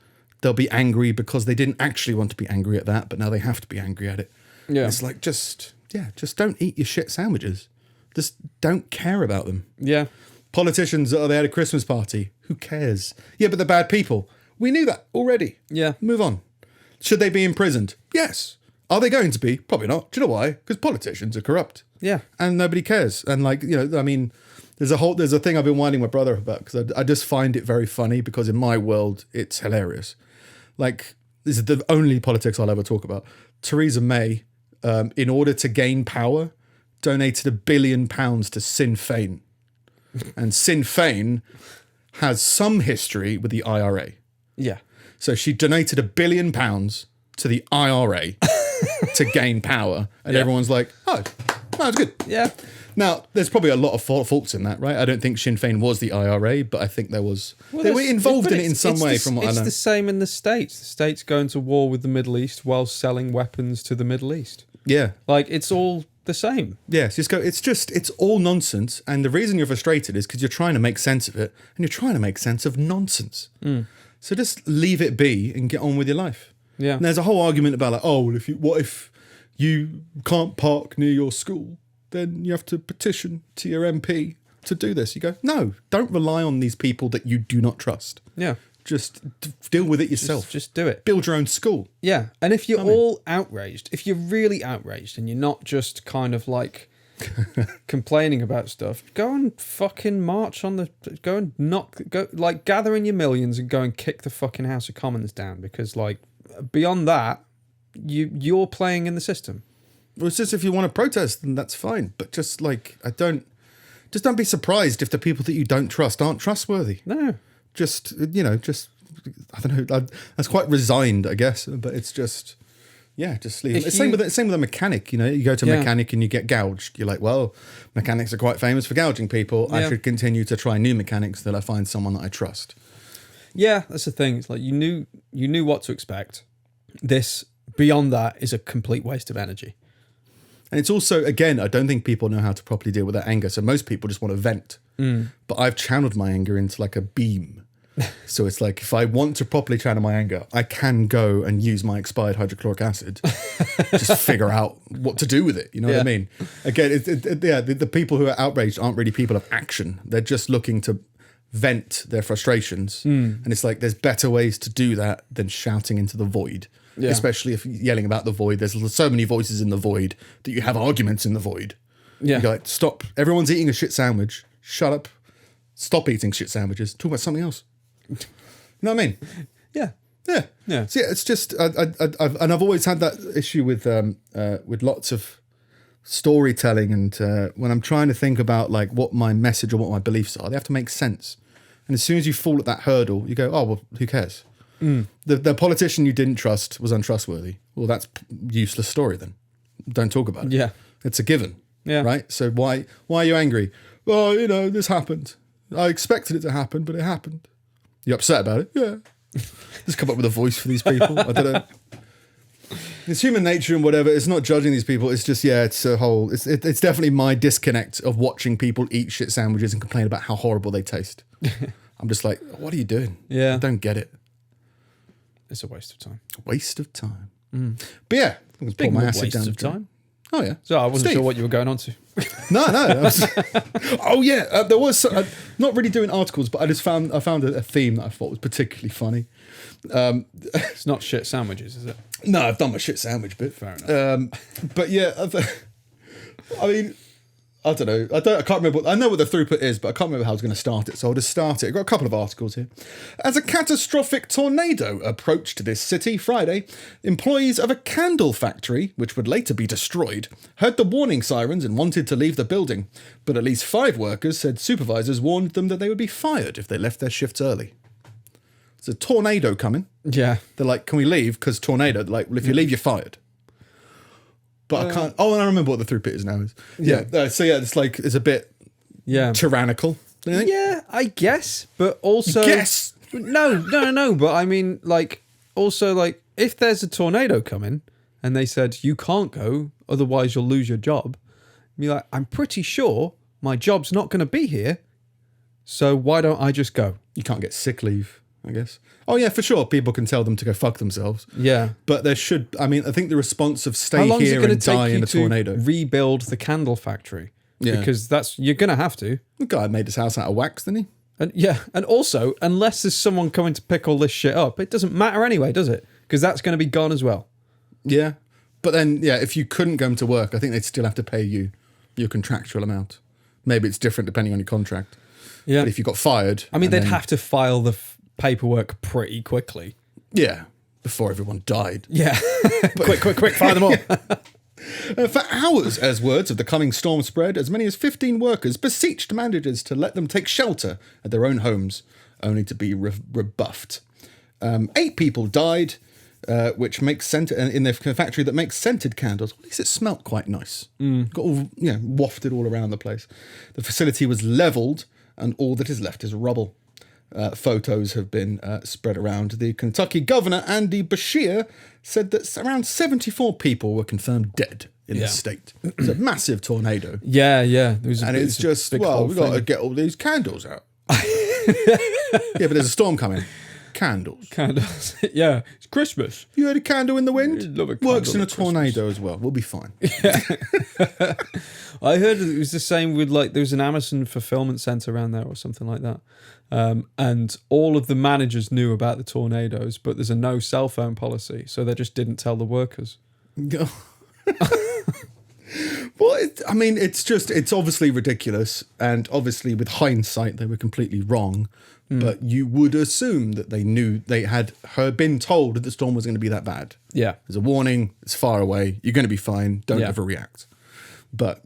they'll be angry because they didn't actually want to be angry at that, but now they have to be angry at it. Yeah, it's like just don't eat your shit sandwiches. Just don't care about them. Yeah. Politicians, they had a Christmas party. Who cares? Yeah, but they're bad people. We knew that already. Yeah. Move on. Should they be imprisoned? Yes. Are they going to be? Probably not. Do you know why? Because politicians are corrupt. Yeah. And nobody cares. And like, you know, I mean, there's a thing I've been winding my brother about because I just find it very funny because in my world, it's hilarious. Like, this is the only politics I'll ever talk about. Theresa May, in order to gain power, donated £1 billion to Sinn Féin. And Sinn Féin has some history with the IRA. Yeah. So she donated £1 billion to the IRA to gain power. And everyone's like, that's good. Yeah. Now, there's probably a lot of faults in that, right? I don't think Sinn Féin was the IRA, but I think there was... they were involved in it in some way, from what I know. It's the same in the States. The States going to war with the Middle East while selling weapons to the Middle East. Yeah. Like, it's all the same. Yes, it's all nonsense. And the reason you're frustrated is because you're trying to make sense of it, and you're trying to make sense of nonsense. So just leave it be and get on with your life. Yeah. And there's a whole argument about like, what if you can't park near your school? Then you have to petition to your MP to do this. You go, no, don't rely on these people that you do not trust. Yeah. Just deal with it yourself. Just do it. Build your own school. Yeah. And if you're all outraged, if you're really outraged and you're not just kind of like complaining about stuff, go and fucking march on gather in your millions and go and kick the fucking House of Commons down, because like beyond that, you're playing in the system. Well, it's just if you want to protest, then that's fine. But just like, don't be surprised if the people that you don't trust aren't trustworthy. No. Just, I don't know. That's quite resigned, I guess. But it's just, just leave it. Same with a mechanic. You know, you go to a mechanic and you get gouged. You're like, well, mechanics are quite famous for gouging people. I should continue to try new mechanics till I find someone that I trust. Yeah, that's the thing. It's like you knew what to expect. This, beyond that, is a complete waste of energy. And it's also, again, I don't think people know how to properly deal with their anger. So most people just want to vent. But I've channeled my anger into like a beam. So it's like, if I want to properly channel my anger, I can go and use my expired hydrochloric acid, just figure out what to do with it. You know what I mean? Again, the people who are outraged aren't really people of action. They're just looking to vent their frustrations. And it's like, there's better ways to do that than shouting into the void. Yeah. Especially if you're yelling about the void. There's so many voices in the void that you have arguments in the void. Yeah. You're like, stop. Everyone's eating a shit sandwich. Shut up. Stop eating shit sandwiches. Talk about something else. You know what I mean? Yeah. So it's just, I've always had that issue with lots of storytelling, and when I'm trying to think about like what my message or what my beliefs are, they have to make sense. And as soon as you fall at that hurdle, you go, oh well, who cares? The politician you didn't trust was untrustworthy. Well, that's useless story then. Don't talk about it. Yeah, it's a given. Yeah, right. So why are you angry? Well, you know, this happened. I expected it to happen, but it happened. You upset about it? Yeah. Just come up with a voice for these people. I don't know. It's human nature and whatever. It's not judging these people. It's just, it's a whole... It's definitely my disconnect of watching people eat shit sandwiches and complain about how horrible they taste. I'm just like, what are you doing? Yeah. I don't get it. It's a waste of time. Waste of time. But yeah. I'm Big my acid waste of time. Oh, yeah. So I wasn't sure what you were going on to. No. There was not really doing articles, but I found a theme that I thought was particularly funny. It's not shit sandwiches, is it? No, I've done my shit sandwich bit. Fair enough. But yeah, I mean, I don't know. I can't remember. I know what the throughput is, but I can't remember how I was going to start it. So I'll just start it. I've got a couple of articles here. As a catastrophic tornado approached this city Friday, employees of a candle factory, which would later be destroyed, heard the warning sirens and wanted to leave the building. But at least 5 workers said supervisors warned them that they would be fired if they left their shifts early. There's a tornado coming. Yeah. They're like, can we leave? Because tornado, like, well, if you leave, you're fired. But I can't. Oh, and I remember what the throughbut is now. It's like, it's a bit tyrannical. Don't you think? Yeah, I guess. But also. Guess? No. But I mean, like, also, like, if there's a tornado coming and they said, you can't go, otherwise you'll lose your job. Be like, I'm pretty sure my job's not going to be here. So why don't I just go? You can't get sick leave, I guess. Oh, yeah, for sure. People can tell them to go fuck themselves. Yeah. But there should... I mean, I think the response of stay here and die in a tornado. Rebuild the candle factory. Yeah. Because you're going to have to. The guy made his house out of wax, didn't he? And also, unless there's someone coming to pick all this shit up, it doesn't matter anyway, does it? Because that's going to be gone as well. Yeah. But then, if you couldn't go to work, I think they'd still have to pay you your contractual amount. Maybe it's different depending on your contract. Yeah. But if you got fired... I mean, they'd have to file the... paperwork pretty quickly. Yeah, before everyone died. Yeah. Quick, fire them all. For hours, as words of the coming storm spread, as many as 15 workers beseeched managers to let them take shelter at their own homes, only to be rebuffed. 8 people died, which makes in their factory that makes scented candles. At least it smelt quite nice. Got all, wafted all around the place. The facility was levelled, and all that is left is rubble. Photos have been spread around. The Kentucky governor, Andy Beshear, said that around 74 people were confirmed dead in the state. It's a massive tornado. Yeah. It's just, we've got to get all these candles out. But there's a storm coming. Candles. Yeah, it's Christmas. You had a candle in the wind? Works in a tornado as well. We'll be fine. Yeah. I heard it was the same with, like, there was an Amazon fulfillment center around there or something like that. And all of the managers knew about the tornadoes, but there's a no cell phone policy, so they just didn't tell the workers. Well, it's obviously ridiculous, and obviously with hindsight they were completely wrong. But you would assume that they knew, they had been told that the storm was going to be that bad. Yeah. There's a warning, it's far away, you're going to be fine, don't overreact. But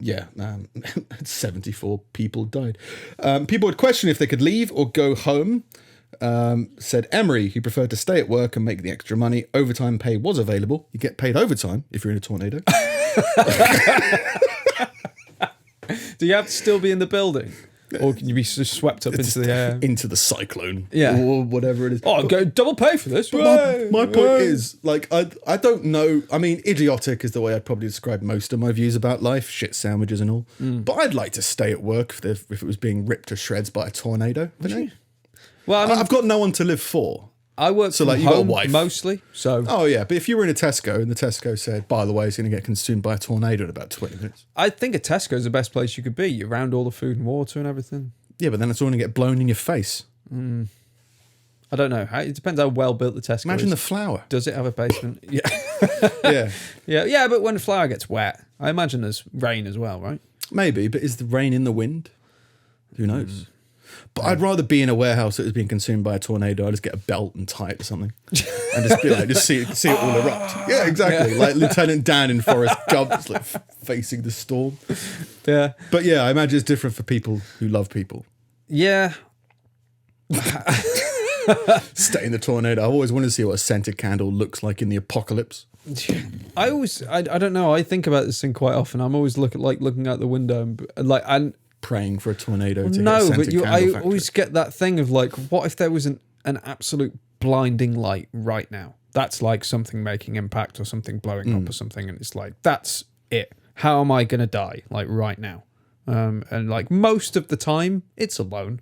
74 people died. People would question if they could leave or go home. Said Emery, who preferred to stay at work and make the extra money. Overtime pay was available. You get paid overtime if you're in a tornado. Do you have to still be in the building? or can you be just swept up into the air? Into the cyclone. Yeah. Or whatever it is. Oh, go double pay for this. My point is, like, I don't know. I mean, idiotic is the way I'd probably describe most of my views about life, shit sandwiches and all. But I'd like to stay at work if it was being ripped to shreds by a tornado. Well, I mean, I've got no one to live for. I work So, from like, you got a home wife. mostly, so Oh, yeah. But if you were in a Tesco and the Tesco said, by the way, it's going to get consumed by a tornado in about 20 minutes. I think a Tesco is the best place you could be. You're around all the food and water and everything. Yeah, but then it's all going to get blown in your face. I don't know. It depends how well built the Tesco Imagine is. the flour. Does it have a basement? Yeah. Yeah. Yeah, but when the flour gets wet, I imagine there's rain as well, right? Maybe, but is the rain in the wind? Who knows? But I'd rather be in a warehouse that was being consumed by a tornado. I'd just get a belt and tie it to something, and just be like, just see it all erupt. Yeah, exactly. Like Lieutenant Dan in Forrest Gump, just like facing the storm. Yeah. But yeah, I imagine it's different for people who love people. Yeah. Stay in the tornado. I always want to see what a scented candle looks like in the apocalypse. I don't know. I think about this thing quite often. I'm always looking out the window and Praying for a tornado to hit a no, scented but candle I factory. always get that thing of like, what if there was an absolute blinding light right now? That's like something making impact or something blowing up or something, and it's like, that's it. How am I gonna die? Like right now? And like most of the time, it's alone.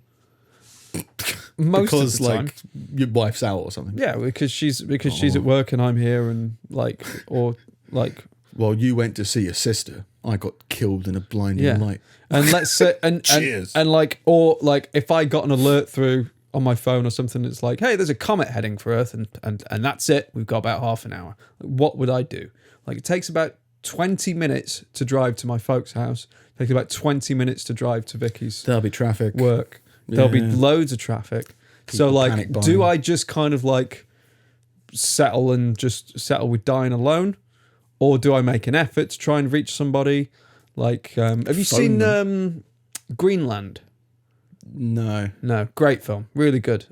Because of the time. like your wife's out or something. Yeah, because she's at work and I'm here, and like, or like, Well, you went to see your sister. I got killed in a blinding light. And let's say, and Cheers. and like, or like, if I got an alert through on my phone or something, it's like, hey, there's a comet heading for Earth, and that's it. We've got about half an hour. What would I do? Like, it takes about 20 minutes to drive to my folks' house. It takes about 20 minutes to drive to Vicky's There'll be traffic. work. There'll be Yeah. loads of traffic. So People like, panic do buying. I just kind of like settle with dying alone? Or do I make an effort to try and reach somebody? Like, have you seen Greenland? No. No, great film, really good.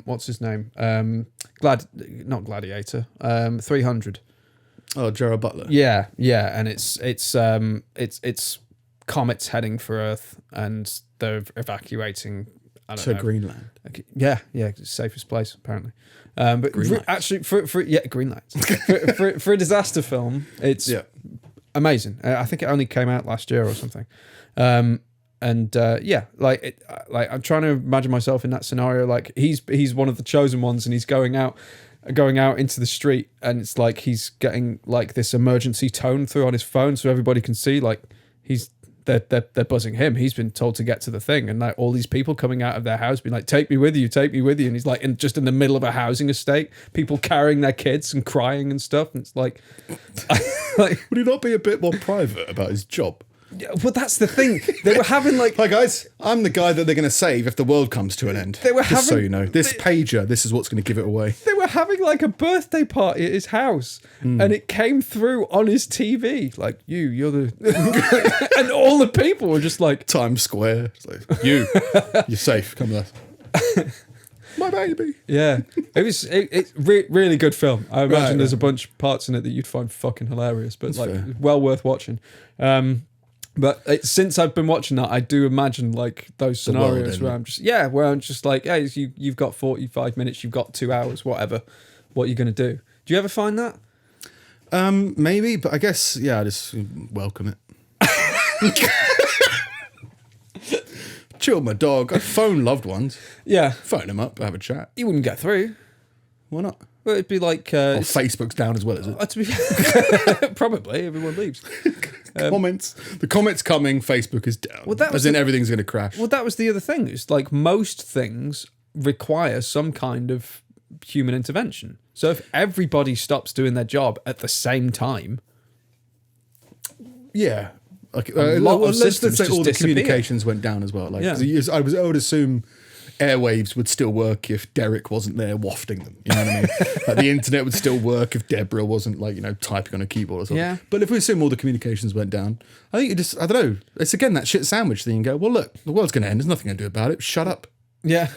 What's his name? Not Gladiator. 300. Oh, Gerard Butler. Yeah, and it's comets heading for Earth, and they're evacuating. I don't know. Greenland. Okay, yeah, it's the safest place apparently. But actually, for Greenland for a disaster film, it's amazing. I think it only came out last year or something. Like I'm trying to imagine myself in that scenario. Like he's one of the chosen ones, and he's going out into the street, and it's like he's getting like this emergency tone through on his phone, so everybody can see like they're buzzing him. He's been told to get to the thing, and like all these people coming out of their house being like, take me with you, and he's like just in the middle of a housing estate, people carrying their kids and crying and stuff, and it's like Would he not be a bit more private about his job? well, that's the thing. They were having like, Hi guys, I'm the guy that they're going to save if the world comes to an end. They were Just so having- you know, this pager, this is what's going to give it away. they were having like a birthday party at his house, and it came through on his TV. Like, you're the, and all the people were just like, Times Square. It's like, you're safe. Come with us. My baby. yeah. It's really good film. I imagine Right, there's a bunch of parts in it that you'd find fucking hilarious, but like fair. well worth watching. But since I've been watching that, I do imagine like those The world scenarios where ending. where I'm just like, hey, you've got 45 minutes, you've got 2 hours, whatever. What are you going to do? Do you ever find that? Maybe, but I guess, I just welcome it. Chill my dog. I phone loved ones. Yeah. Phone them up, have a chat. You wouldn't get through. Why not? Well, it'd be like... Oh, Facebook's down as well, is it? to be, probably, everyone leaves. Comments. The comments coming, Facebook is down. Well, that was as in everything's going to crash. Well, that was the other thing. It's like most things require some kind of human intervention. So if everybody stops doing their job at the same time... Yeah. Okay. lot of let's systems say just all the disappear. communications went down as well. Like, Yeah. 'cause I would assume airwaves would still work if Derek wasn't there wafting them. You know what I mean? Like the internet would still work if Deborah wasn't typing on a keyboard or something. Yeah. But if we assume all the communications went down, I think I don't know. It's again that shit sandwich thing. You go, well, look, the world's going to end. There's nothing going to do about it. Shut up. Yeah.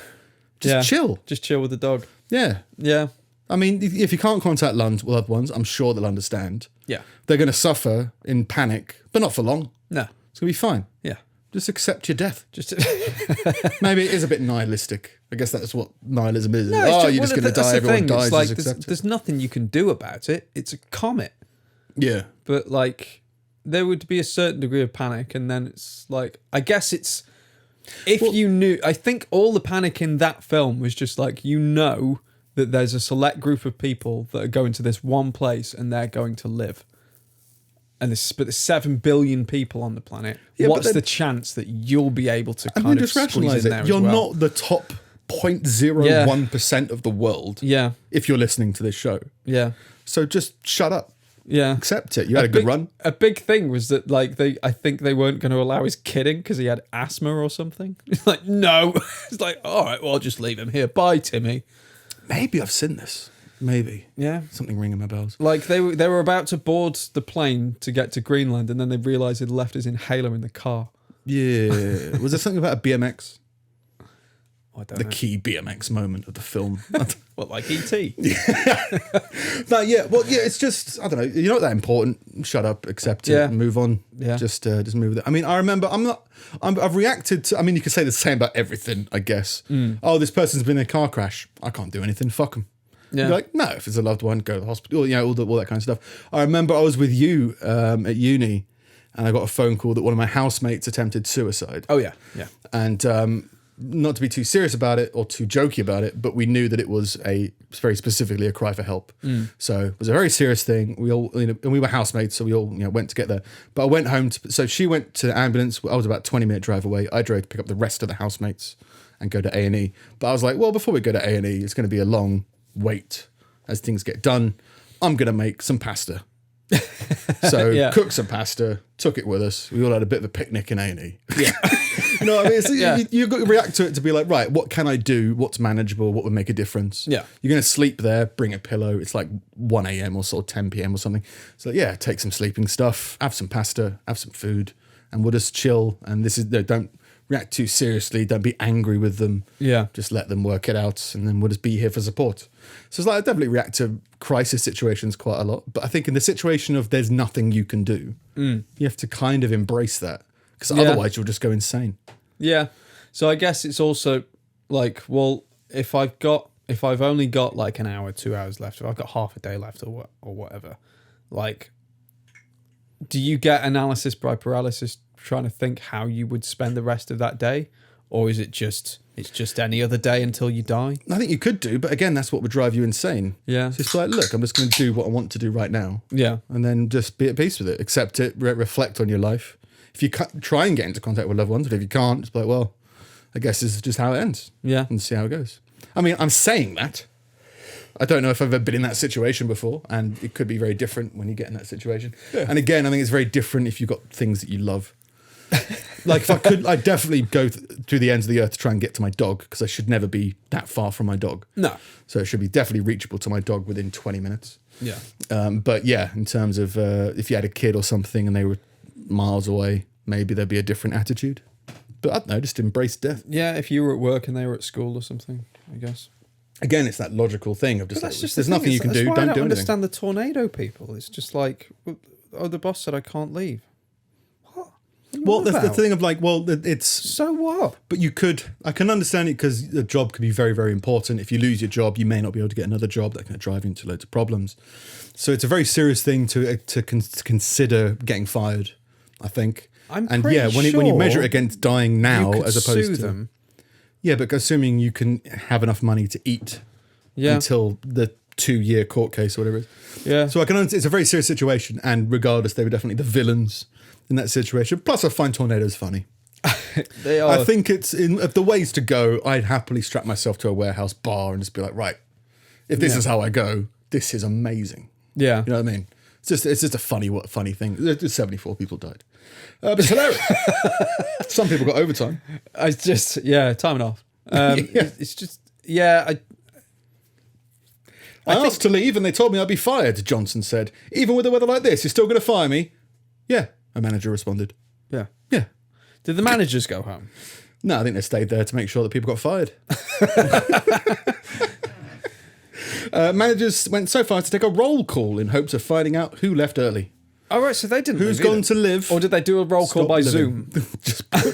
Just chill. Just chill with the dog. Yeah. Yeah. I mean, if you can't contact loved ones, I'm sure they'll understand. Yeah. They're going to suffer in panic, but not for long. No. It's going to be fine. Yeah. Just accept your death. Just Maybe it is a bit nihilistic. I guess that's what nihilism is. no, You're just going to die. Everyone dies. It's like just accept it. there's nothing you can do about it. It's a comet. Yeah. But like, there would be a certain degree of panic, and then it's like, I guess it's if you knew. I think all the panic in that film was just like, you know, that there's a select group of people that are going to this one place and they're going to live. And there's 7 billion people on the planet. Yeah, what's the chance that you'll be able to kind of just squeeze rationalize in it. there You're as well? not the top 0.01% of the world. Yeah. If you're listening to this show. Yeah. So just shut up. Yeah. Accept it. You had a good run. A big thing was that like I think they weren't going to allow his kidding because he had asthma or something. It's like, no. It's like, all right, well, I'll just leave him here. Bye, Timmy. Maybe I've seen this. Maybe. Yeah. Something ringing my bells. Like they were about to board the plane to get to Greenland, and then they realised he'd left his inhaler in the car. Yeah. Was there something about a BMX? I don't The know. key BMX moment of the film. What, like E.T.? No, yeah. Well, yeah, it's just, I don't know. You're not that important. Shut up, accept it, and move on. Yeah. Just move with it. I mean, I remember, I've reacted to, I mean, you could say the same about everything, I guess. Oh, this person's been in a car crash. I can't do anything. Fuck them. Yeah. You're like, no, if it's a loved one, go to the hospital, you know, all that kind of stuff. I remember I was with you at uni, and I got a phone call that one of my housemates attempted suicide. Oh, yeah. Yeah. And not to be too serious about it or too jokey about it, but we knew that it was very specifically a cry for help. So it was a very serious thing. We all, you know, and we were housemates, so we all, you know, went to get there. But I went home. So she went to the ambulance. I was about 20-minute drive away. I drove to pick up the rest of the housemates and go to A&E. But I was like, well, before we go to A&E, it's going to be a long wait as things get done. I'm going to make some pasta. So cooked some pasta, took it with us. We all had a bit of a picnic in A&E. Yeah. You know what I mean? So you've got to react to it to be like, right, what can I do? What's manageable? What would make a difference? Yeah. You're going to sleep there, bring a pillow. It's like 1 a.m. or sort of 10 p.m. or something. So yeah, take some sleeping stuff, have some pasta, have some food, and we'll just chill. And this is, don't react too seriously. Don't be angry with them. Yeah. Just let them work it out, and then we'll just be here for support. So it's like, I definitely react to crisis situations quite a lot. But I think in the situation of there's nothing you can do, you have to kind of embrace that, because otherwise you'll just go insane. Yeah. So I guess it's also like, well, if I've only got like an hour, 2 hours left, if I've got half a day left or whatever, like, do you get analysis by paralysis trying to think how you would spend the rest of that day? Or is it's just any other day until you die? I think you could do, but again, that's what would drive you insane. Yeah. So it's like, look, I'm just going to do what I want to do right now. Yeah. And then just be at peace with it. Accept it, reflect on your life. If you try and get into contact with loved ones, but if you can't, it's like, well, I guess this is just how it ends. Yeah. And see how it goes. I mean, I'm saying that. I don't know if I've ever been in that situation before, and it could be very different when you get in that situation. Yeah. And again, I think it's very different if you've got things that you love. Like if I could, I'd definitely go through the ends of the earth to try and get to my dog, because I should never be that far from my dog. No. So it should be definitely reachable to my dog within 20 minutes. Yeah. But yeah, in terms of if you had a kid or something and they were miles away, maybe there'd be a different attitude. But I don't know, just embrace death. Yeah, if you were at work and they were at school or something, I guess. Again, it's that logical thing of just, like, just there's nothing you can do, don't do anything. I understand the tornado people. It's just like, oh, the boss said I can't leave. Well, that's the thing of like, well, it's... So what? But I can understand it because the job could be very, very important. If you lose your job, you may not be able to get another job. That can drive you into loads of problems. So it's a very serious thing to consider getting fired, I think. When you measure it against dying now as opposed sue to... them. Yeah, but assuming you can have enough money to eat until the 2-year court case or whatever it is. Yeah. So I can understand it's a very serious situation, and regardless, they were definitely the villains in that situation. Plus, I find tornadoes funny. They are. I think it's of the ways to go. I'd happily strap myself to a warehouse bar and just be like, right, if this is how I go, this is amazing. Yeah. You know what I mean? It's just a funny thing. 74 people died. But it's hilarious. Some people got overtime. It's just, time and off. It's just, I asked to leave and they told me I'd be fired, Johnson said. Even with the weather like this, you're still going to fire me? Yeah, a manager responded. Yeah. Yeah. Did the managers go home? No, I think they stayed there to make sure that people got fired. Managers went so far as to take a roll call in hopes of finding out who left early. Oh, right, so they didn't Who's leave gone either. to live? Or did they do a roll call Stop by living. Zoom?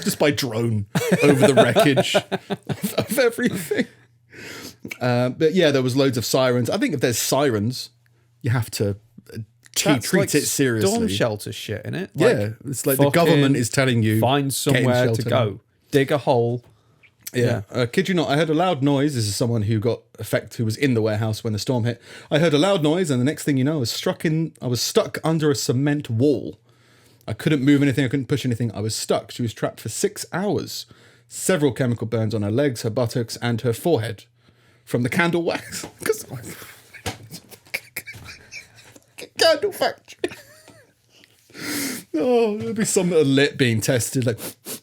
just by drone over the wreckage of everything. But yeah, there was loads of sirens. I think if there's sirens, you have to treat like it seriously. Storm shelter shit, innit? Yeah, it's like the government is telling you find somewhere to go, dig a hole. Yeah, kid you not, I heard a loud noise. This is someone who who was in the warehouse when the storm hit. I heard a loud noise, and the next thing you know, I was stuck under a cement wall. I couldn't move anything. I couldn't push anything. I was stuck. She was trapped for 6 hours. Several chemical burns on her legs, her buttocks, and her forehead from the candle wax. Candle factory. Oh, there'll be some lit being tested. Like,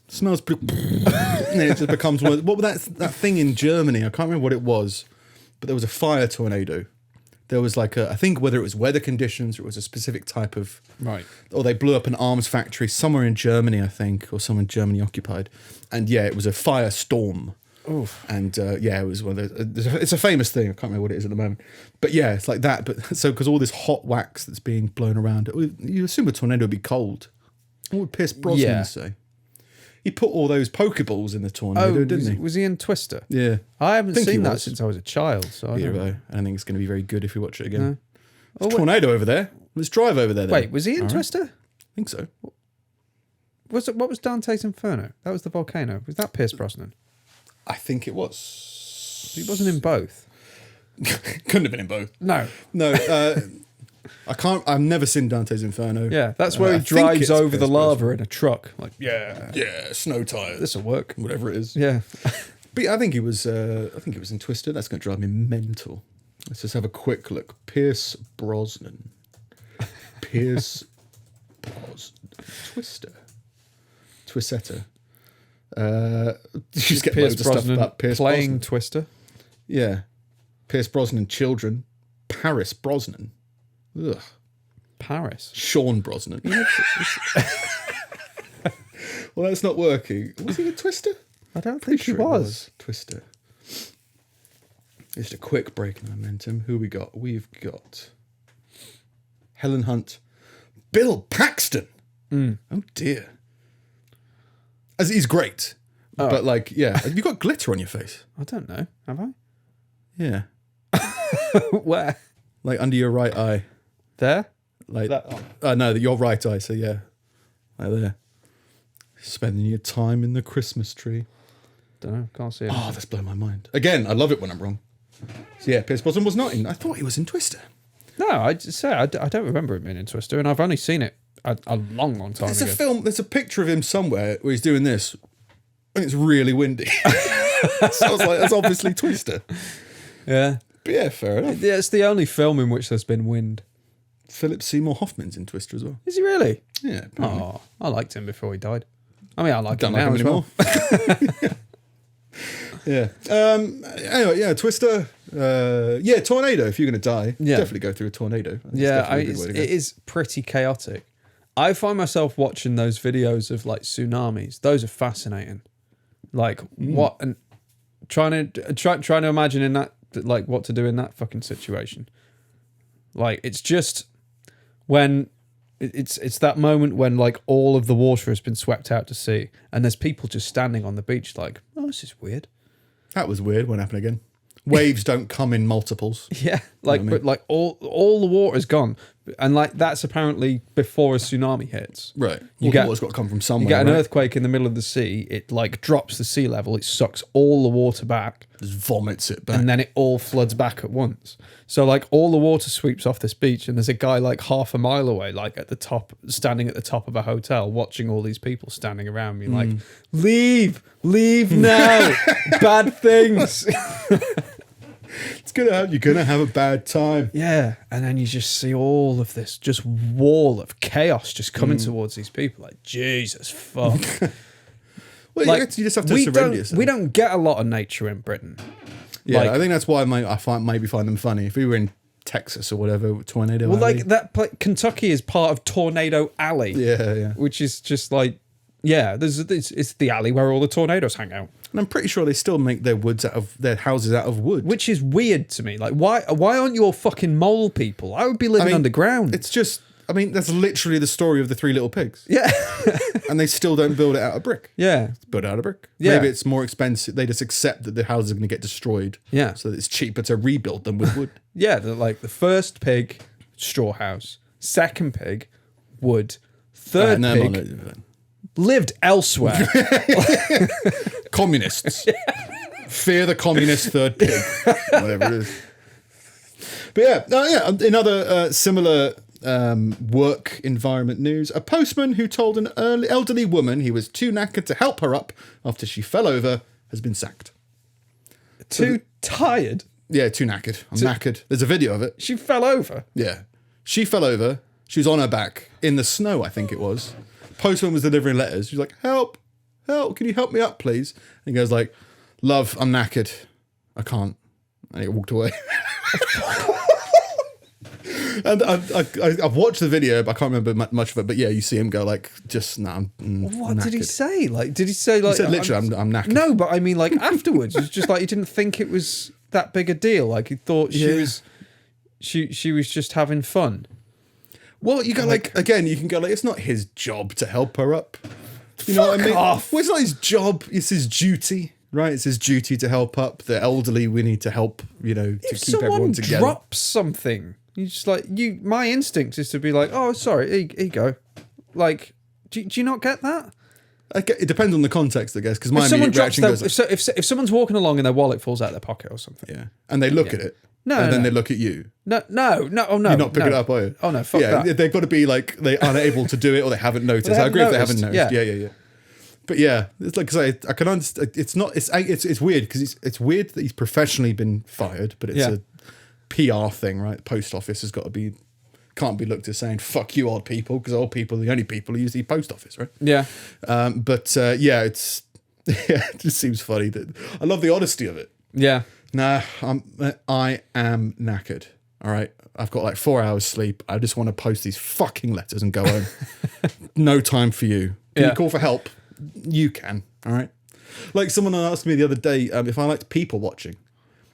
smells pretty. And it just becomes one. What was that thing in Germany? I can't remember what it was, but there was a fire tornado. There was like I think whether it was weather conditions or it was a specific type of. Right. Or they blew up an arms factory somewhere in Germany, I think, or somewhere Germany occupied. And yeah, it was a firestorm. Oof. And yeah, it was one of those. It's a famous thing. I can't remember what it is at the moment. But yeah, it's like that. But so because all this hot wax that's being blown around, you assume a tornado would be cold. What would Pierce Brosnan say? He put all those Pokeballs in the tornado, didn't he? Was he in Twister? Yeah. I haven't seen that since I was a child. So I don't think it's going to be very good if we watch it again. No. There's a tornado over there. Let's drive over there then. Wait, was he in Twister? I think so. What was Dante's Inferno? That was the volcano. Was that Pierce Brosnan? I think it was. He wasn't in both. Couldn't have been in both. No. I've never seen Dante's Inferno. Yeah, that's where he drives over the lava in a truck. Like, yeah, snow tires. this'll work. Whatever it is. Yeah. But I think he was. I think it was in Twister. That's going to drive me mental. Let's just have a quick look. Pierce Brosnan. Pierce Brosnan. Twister. Twistetta. You just get Pierce loads Brosnan of stuff about Pierce playing Brosnan. Twister. Yeah. Pierce Brosnan children. Paris Brosnan. Ugh. Paris. Sean Brosnan. Well, that's not working. Was he a Twister? I don't think he was. Twister. Just a quick break in momentum. Who we got? We've got Helen Hunt. Bill Paxton. Oh, dear. As he's great. Oh. But like, yeah. Have you got glitter on your face? I don't know. Have I? Yeah. Where? Like under your right eye. There? Like that. No, your right eye. So yeah. Like there. Spending your time in the Christmas tree. Don't know. Can't see it. Oh, that's blown my mind. Again, I love it when I'm wrong. So yeah, Pierce Brosnan was not in. I thought he was in Twister. No, I just say I don't remember him being in Twister, and I've only seen it a long time ago. There's a film. There's a picture of him somewhere where he's doing this, and it's really windy. So I was like, that's obviously Twister. Yeah. But yeah, fair enough. Yeah, it's the only film in which there's been wind. Philip Seymour Hoffman's in Twister as well. Is he really? Yeah. Apparently. Oh, I liked him before he died. I mean, I like him Don't now like him as anymore. Yeah. Anyway, yeah, Twister. Yeah, tornado. If you're going to die, definitely go through a tornado. It is pretty chaotic. I find myself watching those videos of like tsunamis. Those are fascinating. Like what and trying to imagine in that, like what to do in that fucking situation. Like it's just when it's that moment when like all of the water has been swept out to sea and there's people just standing on the beach like, oh, this is weird. That was weird. Won't happen again. Waves don't come in multiples. Yeah, like, you know what I mean? But like all the water is gone, and like that's apparently before a tsunami hits. Right, the water's got to come from somewhere. You get an earthquake in the middle of the sea. It like drops the sea level. It sucks all the water back, just vomits it back, and then it all floods back at once. So like all the water sweeps off this beach, and there's a guy like half a mile away, like at the top, standing at the top of a hotel, watching all these people standing around me, like, leave now, bad things. You're gonna have a bad time. Yeah, and then you just see all of this just wall of chaos just coming towards these people. Like, Jesus fuck. Well, like, you just have to surrender yourself. We don't get a lot of nature in Britain. Yeah, like, I think that's why I maybe find them funny. If we were in Texas or whatever, Tornado Alley. Like that Kentucky is part of Tornado Alley. Yeah. Which is just like, yeah, it's the alley where all the tornadoes hang out. And I'm pretty sure they still make their houses out of wood. Which is weird to me. Like, why aren't you all fucking mole people? I would be living underground. It's just, I mean, that's literally the story of the Three Little Pigs. Yeah. And they still don't build it out of brick. Yeah. Build it out of brick. Yeah. Maybe it's more expensive. They just accept that the houses are going to get destroyed. Yeah. So that it's cheaper to rebuild them with wood. Yeah, like the first pig, straw house. Second pig, wood. Third pig lived elsewhere. Communists. Fear the communist third pig. Whatever it is. But in other similar work environment news, a postman who told an elderly woman he was too knackered to help her up after she fell over has been sacked. Too tired? Yeah, too knackered. I'm knackered. There's a video of it. She fell over? Yeah. She fell over. She was on her back in the snow, I think it was. Postman was delivering letters. She's like, help, can you help me up, please? And he goes like, love, I'm knackered. I can't. And he walked away. And I've watched the video, but I can't remember much of it. But yeah, you see him go like, just, I'm What knackered. did he say? Like, did he say like... He said literally, I'm knackered. No, but I mean like afterwards. It's just like he didn't think it was that big a deal. Like he thought she was just having fun. Well, you go like, again, you can go like, it's not his job to help her up. You know what I mean? Off. Well, it's not his job. It's his duty, right? It's his duty to help up the elderly. We need to help, to keep everyone together. If someone drops something, you just like, my instinct is to be like, oh, sorry, here you go. Like, do you not get that? It depends on the context, I guess, because my If someone immediate reaction goes... if someone's walking along and their wallet falls out of their pocket or something. Yeah. And they look at it. And then they look at you. No, oh no. You're not picking it up, are you? Oh no, fuck that. They've got to be like, they're unable to do it or they haven't noticed. I agree if they haven't noticed. Yeah. But yeah, it's like, I can understand, it's weird because it's weird that he's professionally been fired, but it's a PR thing, right? Post office has got to be, can't be looked at saying, fuck you old people, because old people are the only people who use the post office, right? Yeah. It just seems funny that, I love the honesty of it. Yeah. Nah, I am knackered. All right. I've got like 4 hours sleep. I just want to post these fucking letters and go home. No time for you. Can you call for help? You can. All right. Like someone asked me the other day if I liked people watching.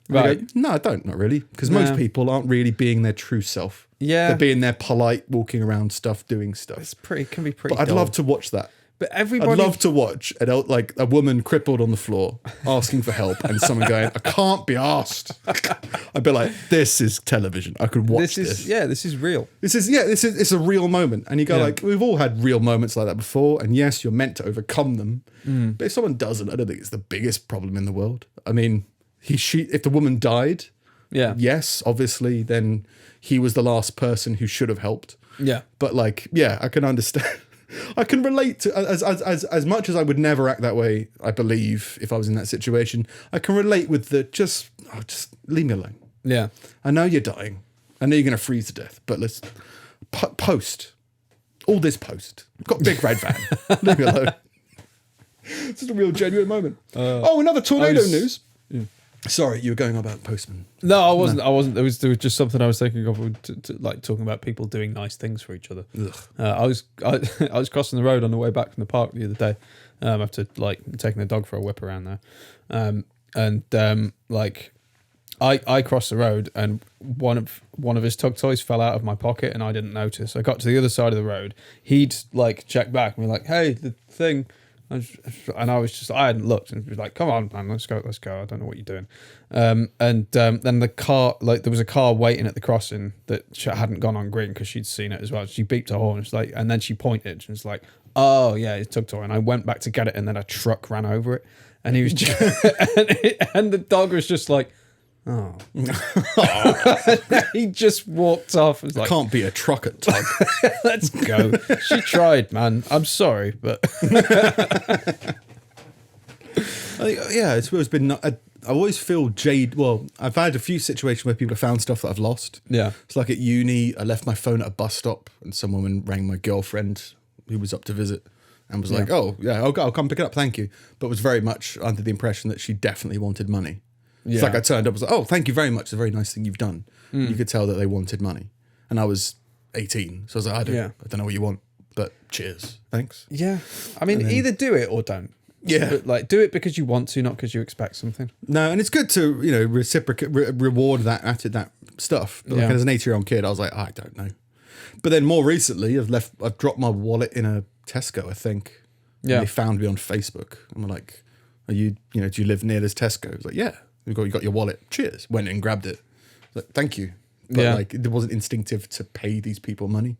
Right. I go, no, I don't. Not really. Because most people aren't really being their true self. Yeah. They're being their polite, walking around stuff, doing stuff. Can be pretty But I'd dull. love to watch that. But everybody... I'd love to watch like a woman crippled on the floor asking for help and someone going, I can't be asked. I'd be like, this is television. I could watch this. Yeah, this is real. It's a real moment. And you go like, we've all had real moments like that before. And yes, you're meant to overcome them. But if someone doesn't, I don't think it's the biggest problem in the world. I mean, if the woman died, yes, obviously, then he was the last person who should have helped. Yeah. But like, I can understand. I can relate to as much as I would never act that way. I believe if I was in that situation, I can relate with the just leave me alone. Yeah, I know you're dying. I know you're going to freeze to death. But let's post all this post. I've got a big red van. Leave me alone. It's just a real genuine moment. Another tornado news. Yeah. Sorry, you were going on about postman. No, I wasn't. There was just something I was thinking of, like talking about people doing nice things for each other. I was crossing the road on the way back from the park the other day, after like taking the dog for a whip around there, I crossed the road and one of his tug toys fell out of my pocket and I didn't notice. I got to the other side of the road. He'd like checked back and be like, "Hey, the thing." And I was just, I hadn't looked, and he was like, "Come on, man, let's go. I don't know what you're doing." Then the car, like there was a car waiting at the crossing that hadn't gone on green because she'd seen it as well. She beeped her horn, and like, and then she pointed, and was like, "Oh yeah, it's tug toy." And I went back to get it, and then a truck ran over it, and he was just, and the dog was just like, "Oh." He just walked off. And was like, can't be a truck at tug. Let's go. She tried, man. I'm sorry, but it's always been. I always feel jade. Well, I've had a few situations where people have found stuff that I've lost. Yeah, it's like at uni. I left my phone at a bus stop, and some woman rang my girlfriend who was up to visit, and was like, "Oh yeah, I'll come pick it up, thank you." But was very much under the impression that she definitely wanted money. Yeah. It's like I turned up, was like, "Oh, thank you very much. It's a very nice thing you've done." You could tell that they wanted money, and I was 18, so I was like, I don't know what you want, but cheers, thanks. Yeah, I mean, either do it or don't. Yeah, but like do it because you want to, not because you expect something. No, and it's good to reciprocate, reward that stuff. But like as an 8-year-old kid, I was like, I don't know. But then more recently, I've dropped my wallet in a Tesco, I think. Yeah. And they found me on Facebook. I'm like, do you live near this Tesco? I was like, yeah. You got your wallet. Cheers. Went in and grabbed it. I was like, thank you. But like, it wasn't instinctive to pay these people money.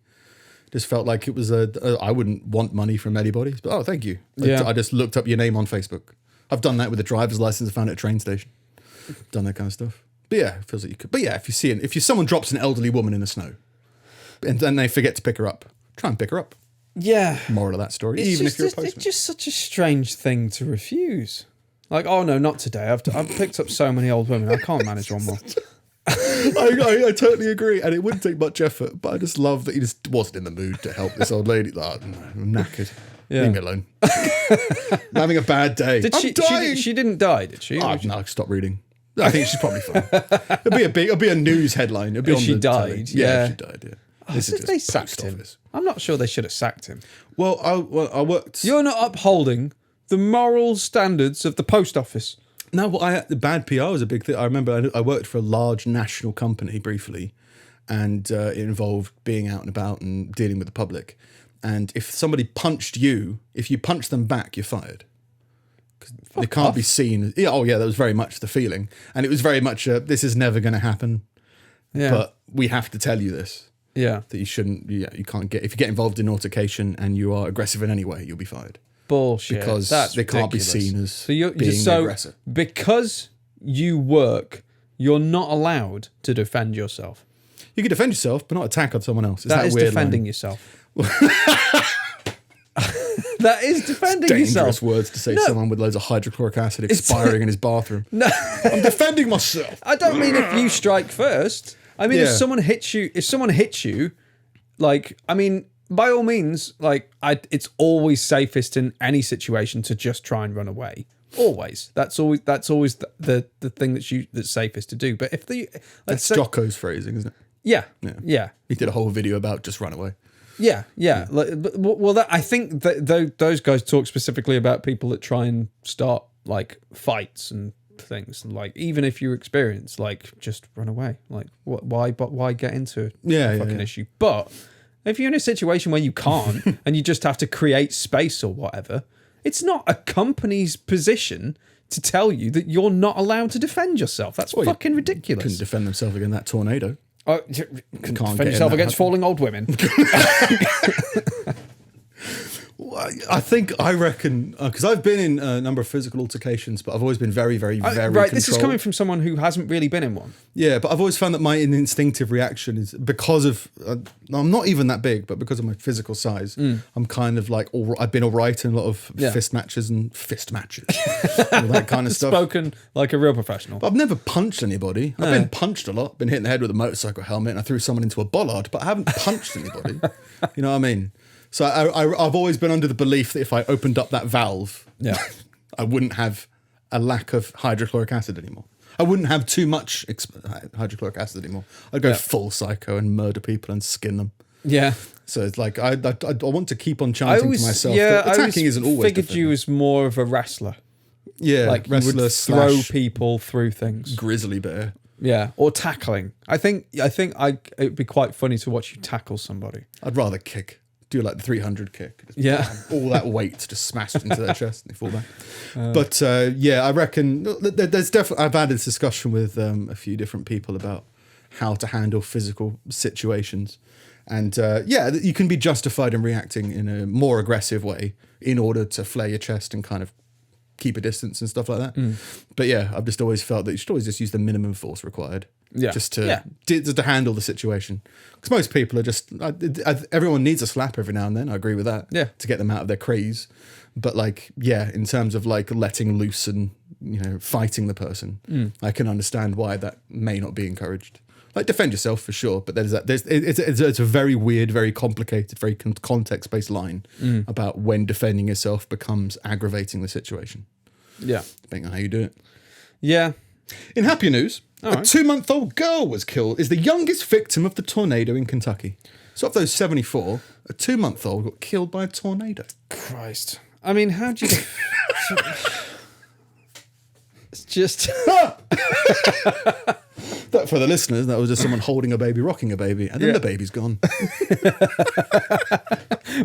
Just felt like it was I wouldn't want money from anybody. But oh, thank you. I just looked up your name on Facebook. I've done that with a driver's license. I found it at a train station. Done that kind of stuff. But yeah, it feels like you could. But yeah, if someone drops an elderly woman in the snow, and then they forget to pick her up, try and pick her up. Yeah. Moral of that story. Even if you're a postman. It's just such a strange thing to refuse. Like, oh no, not today. I've picked up so many old women. I can't manage one more. I totally agree, and it wouldn't take much effort. But I just love that he just wasn't in the mood to help this old lady. Like, I'm knackered. Yeah. Leave me alone. I'm having a bad day. I'm dying. She didn't die, did she? Oh, no, stop reading. I think she's probably fine. It'll be a news headline. It'll be on she the died. Telly. Yeah, she died. Yeah. Oh, this is they sacked him. Office. I'm not sure they should have sacked him. Well, I worked. You're not upholding the moral standards of the post office. No, well, the bad PR was a big thing. I remember I worked for a large national company briefly, and it involved being out and about and dealing with the public. And if somebody punched you, if you punch them back, you're fired. They can't be seen. Yeah, oh yeah, that was very much the feeling, and it was very much this is never going to happen. Yeah, but we have to tell you this. Yeah, that you shouldn't. Yeah, you can't get if you get involved in altercation and you are aggressive in any way, you'll be fired. Bullshit. Because they can't be seen as being aggressive. Because you work, you're not allowed to defend yourself. You can defend yourself, but not attack on someone else. That is weird defending yourself. That is defending yourself. Dangerous words to say someone with loads of hydrochloric acid expiring in his bathroom. No. I'm defending myself. I don't mean if you strike first. I mean if someone hits you, like, I mean, by all means, like, it's always safest in any situation to just try and run away. Always. That's always the thing that's safest to do. But if that's Jocko's phrasing, isn't it? Yeah. He did a whole video about just run away. Yeah. I think that those guys talk specifically about people that try and start like fights and things. Like, even if you're experienced, like, just run away. Like, why get into a fucking issue? But if you're in a situation where you can't and you just have to create space or whatever, it's not a company's position to tell you that you're not allowed to defend yourself. That's fucking ridiculous. Couldn't defend themselves against that tornado. Can't defend yourself against falling old women. I reckon, because I've been in a number of physical altercations, but I've always been very, very, very right, controlled. This is coming from someone who hasn't really been in one. Yeah, but I've always found that my instinctive reaction is because of, I'm not even that big, but because of my physical size, I'm kind of like, I've been all right in a lot of fist matches, all that kind of stuff. Spoken like a real professional. But I've never punched anybody. I've been punched a lot, been hit in the head with a motorcycle helmet, and I threw someone into a bollard, but I haven't punched anybody. You know what I mean? So I've always been under the belief that if I opened up that valve, I wouldn't have a lack of hydrochloric acid anymore. I wouldn't have too much hydrochloric acid anymore. I'd go full psycho and murder people and skin them. Yeah. So it's like I want to keep on chanting to myself that attacking isn't always figured defending. You as more of a wrestler. Yeah, like wrestler, you would throw people through things. Grizzly bear. Yeah, or tackling. I think it'd be quite funny to watch you tackle somebody. I'd rather kick. Do like the 300 kick. All that weight just smashed into their chest and they fall back. But I reckon there's definitely, I've had this discussion with a few different people about how to handle physical situations. And you can be justified in reacting in a more aggressive way in order to flare your chest and kind of keep a distance and stuff like that. But I've just always felt that you should always just use the minimum force required. Just to handle the situation. Because most people are just... everyone needs a slap every now and then. I agree with that. Yeah. To get them out of their craze. But in terms of letting loose and, fighting the person, I can understand why that may not be encouraged. Like, defend yourself for sure, but it's a very weird, very complicated, very context-based line about when defending yourself becomes aggravating the situation. Yeah. Depending on how you do it. Yeah. In happier news, a 2-month-old girl was killed, is the youngest victim of the tornado in Kentucky. So of those 74, a 2-month-old got killed by a tornado. Christ. I mean, how do you... It's just... That for the listeners, that was just someone holding a baby, rocking a baby, and then the baby's gone.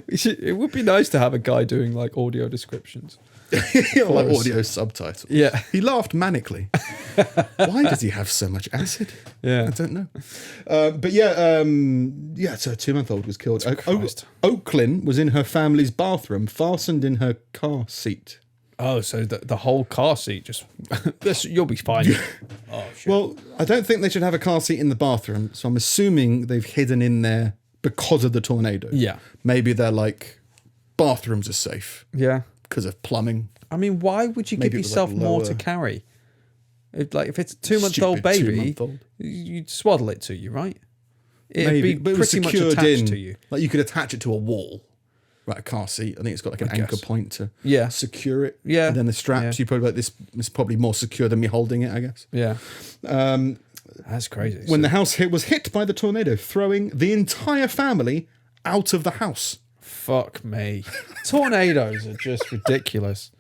It would be nice to have a guy doing like audio descriptions. Like audio subtitles. Yeah. He laughed manically. Why does he have so much acid? Yeah. I don't know. But yeah, so a 2-month-old was killed. Oaklyn was in her family's bathroom, fastened in her car seat. Oh, so the whole car seat just... you'll be fine. Oh, shit. Well, I don't think they should have a car seat in the bathroom, so I'm assuming they've hidden in there because of the tornado. Yeah. Maybe they're like, bathrooms are safe. Yeah. Because of plumbing. I mean, why would you give yourself more to carry? If it's a 2-month-old baby, 2-month-old. you'd swaddle it to you, right? It'd Maybe, be but it was pretty much secured attached to you. Like you could attach it to a wall, right? A car seat. I think it's got like an anchor point to secure it. Yeah. And then the straps. You probably like this is probably more secure than me holding it, I guess. Yeah. That's crazy. When the house was hit by the tornado, throwing the entire family out of the house. Fuck me. Tornadoes are just ridiculous.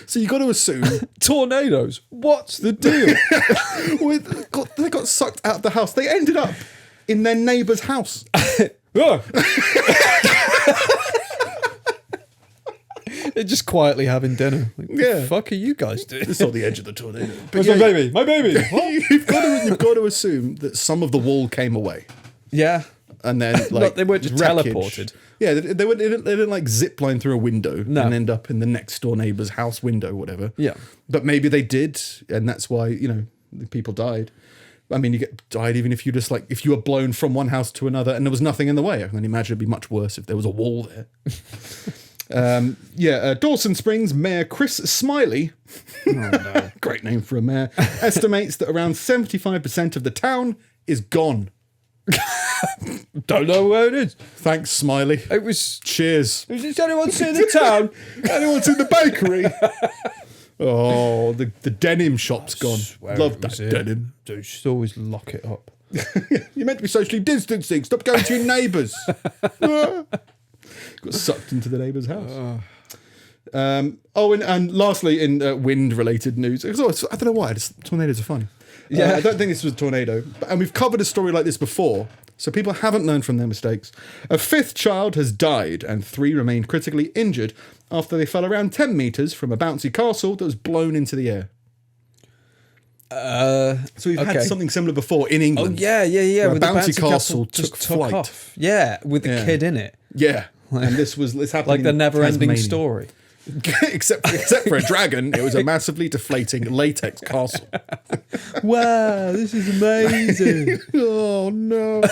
So you got to assume tornadoes. What's the deal? They got sucked out of the house. They ended up in their neighbour's house. They're just quietly having dinner. Like, what the fuck are you guys doing? It's on the edge of the tornado. But my baby? My baby. You've got to assume that some of the wall came away. Yeah. And then like they weren't just teleported. Yeah, they didn't like zip line through a window and end up in the next door neighbour's house window, whatever. Yeah. But maybe they did, and that's why, the people died. I mean, you died even if you just like, if you were blown from one house to another and there was nothing in the way. I can imagine it'd be much worse if there was a wall there. Dawson Springs Mayor Chris Smiley, great name for a mayor, estimates that around 75% of the town is gone. Don't know where it is. Thanks, Smiley. It was... Cheers. Is anyone seen the town? Anyone's in the bakery? Oh, the denim shop's gone. Love that denim. Dude, just always lock it up. You're meant to be socially distancing. Stop going to your neighbours. Got sucked into the neighbour's house. And lastly, in wind-related news, I don't know why, tornadoes are funny. Yeah, I don't think this was a tornado. And we've covered a story like this before, so people haven't learned from their mistakes. A 5th child has died and 3 remained critically injured after they fell around 10 metres from a bouncy castle that was blown into the air. So we've had something similar before in England. Oh, yeah. Where a bouncy castle took flight. Off. Yeah, with the kid in it. Yeah. And this happened like the never-ending story. except for a dragon, it was a massively deflating latex castle. Wow, this is amazing. Oh no.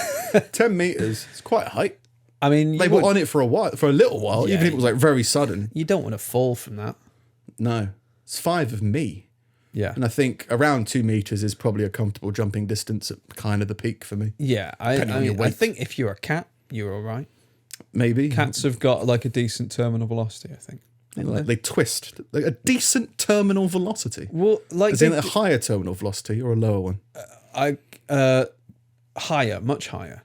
10 metres. It's quite a height. I mean, they were on it for a little while, even if it was like very sudden. You don't want to fall from that. No. It's 5 of me. Yeah. And I think around 2 metres is probably a comfortable jumping distance at kind of the peak for me. Yeah. I think if you're a cat, you're all right. Maybe. Cats have got like a decent terminal velocity, I think. They twist. Like a decent terminal velocity. Well, like is it a higher terminal velocity or a lower one? Higher, much higher.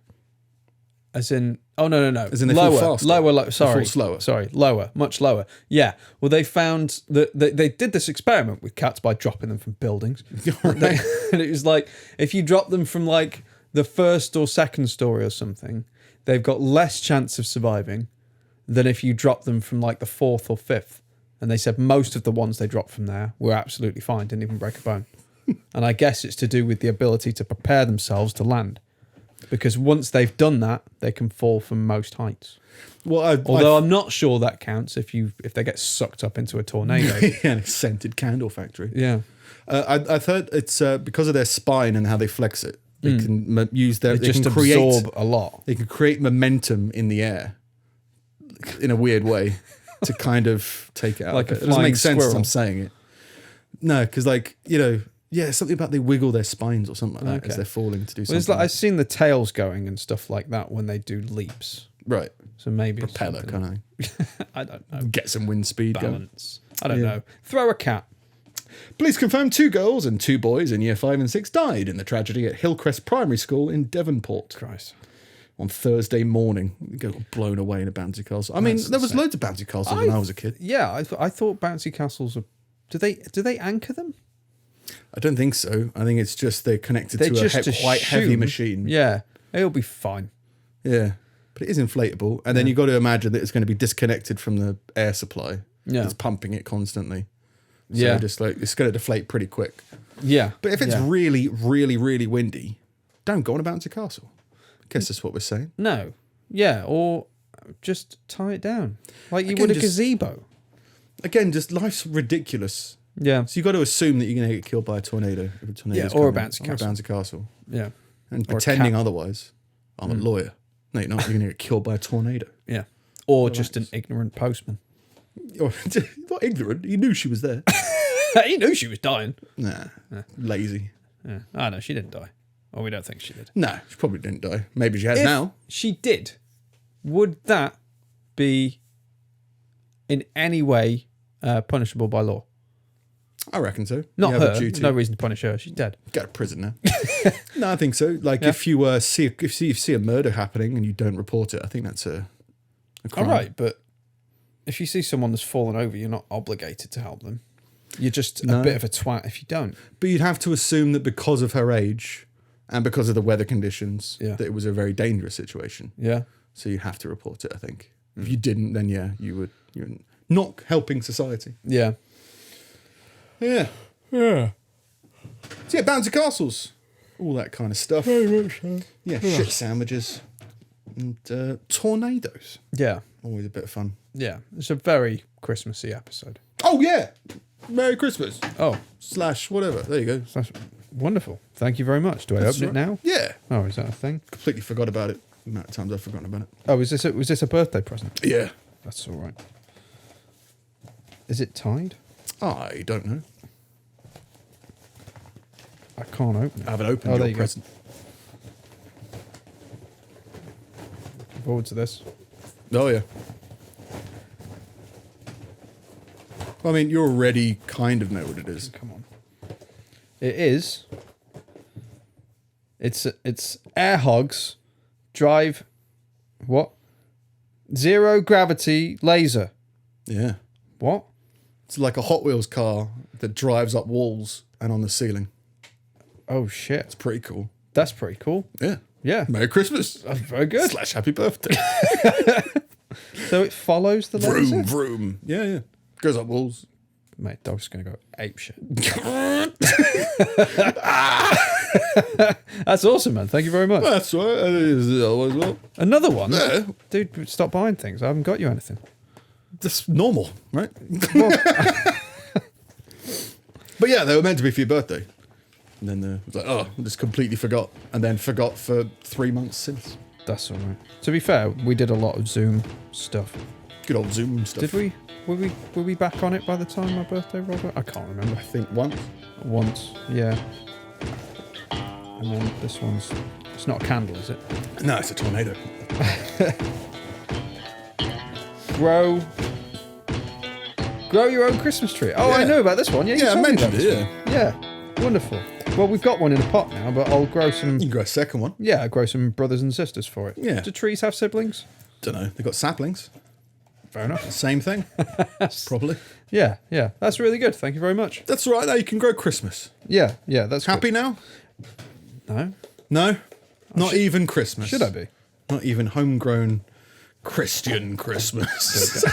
As in, no. As in they fall faster. Lower. Sorry, fall slower. Sorry, lower, much lower. Yeah. Well, they found that they did this experiment with cats by dropping them from buildings, and it was like if you drop them from like the 1st or 2nd story or something, they've got less chance of surviving than if you drop them from like the 4th or 5th. And they said most of the ones they dropped from there were absolutely fine, didn't even break a bone. And I guess it's to do with the ability to prepare themselves to land. Because once they've done that, they can fall from most heights. Well, although I'm not sure that counts if they get sucked up into a tornado. Yeah, a scented candle factory. Yeah. I've heard it's because of their spine and how they flex it. They can use their... They can absorb a lot. They can create momentum in the air in a weird way to kind of take it out. Like it doesn't make sense as I'm saying it. No, because something about they wiggle their spines or something like that as they're falling to do something. It's like I've seen the tails going and stuff like that when they do leaps. Right. So maybe propeller kind of. I don't know. Get some wind speed balance. I don't know. Throw a cat. Police confirm 2 girls and 2 boys in year 5 and 6 died in the tragedy at Hillcrest Primary School in Devonport. Christ. On Thursday morning, got blown away in a bouncy castle. I mean, there was loads of bouncy castles when I was a kid. Yeah, I thought bouncy castles are. Do they anchor them? I don't think so. I think it's just they're connected They to just a quite heavy assume- machine. Yeah, it'll be fine. Yeah. But it is inflatable. And then you've got to imagine that it's going to be disconnected from the air supply. Yeah. It's pumping it constantly. So Yeah. just like it's going to deflate pretty quick. Yeah. But if it's Yeah. really, really, really windy, don't go on a bouncy castle. I guess that's what we're saying. No. Yeah, or just tie it down. Like you Again, would a just- gazebo. Again, just life's ridiculous. Yeah. So you've got to assume that you're going to get killed by a tornado. If a tornado's Yeah, or a coming. bouncy Or castle. a bouncy castle. Yeah. And Or a pretending cat. otherwise. I'm a lawyer. No, you're not. You're going to get killed by a tornado. Yeah. Or just an ignorant postman. Or, not ignorant. He knew she was there. He knew she was dying. Nah. Lazy. Yeah. Oh, no, she didn't die. Or we don't think she did. No, she probably didn't die. Maybe she has If now. she did, would that be in any way punishable by law? I reckon so. Not you have a her. duty. No reason to punish her. She's dead. Go to prison now. No, I think so. Like Yeah. if you see a murder happening and you don't report it, I think that's a crime. All right, but if you see someone that's fallen over, you're not obligated to help them. You're just a No. bit of a twat if you don't. But you'd have to assume that because of her age and because of the weather conditions, Yeah. that it was a very dangerous situation. Yeah. So you have to report it, I think. If you didn't, then yeah, you're not helping society. Yeah. Yeah. Yeah. So yeah, bouncy castles. All that kind of stuff. Yeah, shit sandwiches. And tornadoes. Yeah. Always a bit of fun. Yeah. It's a very Christmassy episode. Oh yeah. Merry Christmas. Oh, / whatever. There you go. that's wonderful. Thank you very much. Do I That's open it right. now? Yeah. Oh, is that a thing? Completely forgot about it. The amount of times I've forgotten about it. Oh, was this a birthday present? Yeah. That's all right. Is it tied? I don't know. I can't open it. I haven't opened Oh, there your you go. present. Looking forward to this. Oh yeah. I mean, you already kind of know what it is. Come on. It is. It's Air Hogs Drive. What? Zero gravity laser. Yeah. What? It's like a Hot Wheels car that drives up walls and on the ceiling. Oh shit. It's pretty cool. That's pretty cool. Yeah. Yeah. Merry Christmas. Very good. / happy birthday. So it follows the laser. Vroom, vroom. Yeah, yeah. Goes up walls. Mate, dog's gonna go ape shit. That's awesome, man. Thank you very much. That's right. It is always well. Another one. Yeah. Dude, stop buying things. I haven't got you anything. That's normal, right? Well, But yeah, they were meant to be for your birthday. And then it was like, oh, I just completely forgot. And then forgot for 3 months since. that's all right. To be fair, we did a lot of Zoom stuff. Good old Zoom stuff. Did we? Were we back on it by the time my birthday, Robert? I can't remember. I think once. Once, yeah. And then this one's. It's not a candle, is it? No, it's a tornado. Grow your own Christmas tree. Oh, I Yeah. know about this one. Yeah, you Yeah, I told me mentioned about it, this one. Yeah, wonderful. Well, we've got one in a pot now, but I'll grow some. You can grow a second one. Yeah, I'll grow some brothers and sisters for it. Yeah. Do trees have siblings? Don't know. They've got saplings. Fair enough. Same thing. Probably. Yeah, that's really good. Thank you very much. That's right. Now you can grow Christmas. Yeah, that's Happy now? Good. No, No? Not even Christmas. should I be? Not even homegrown Christian Christmas.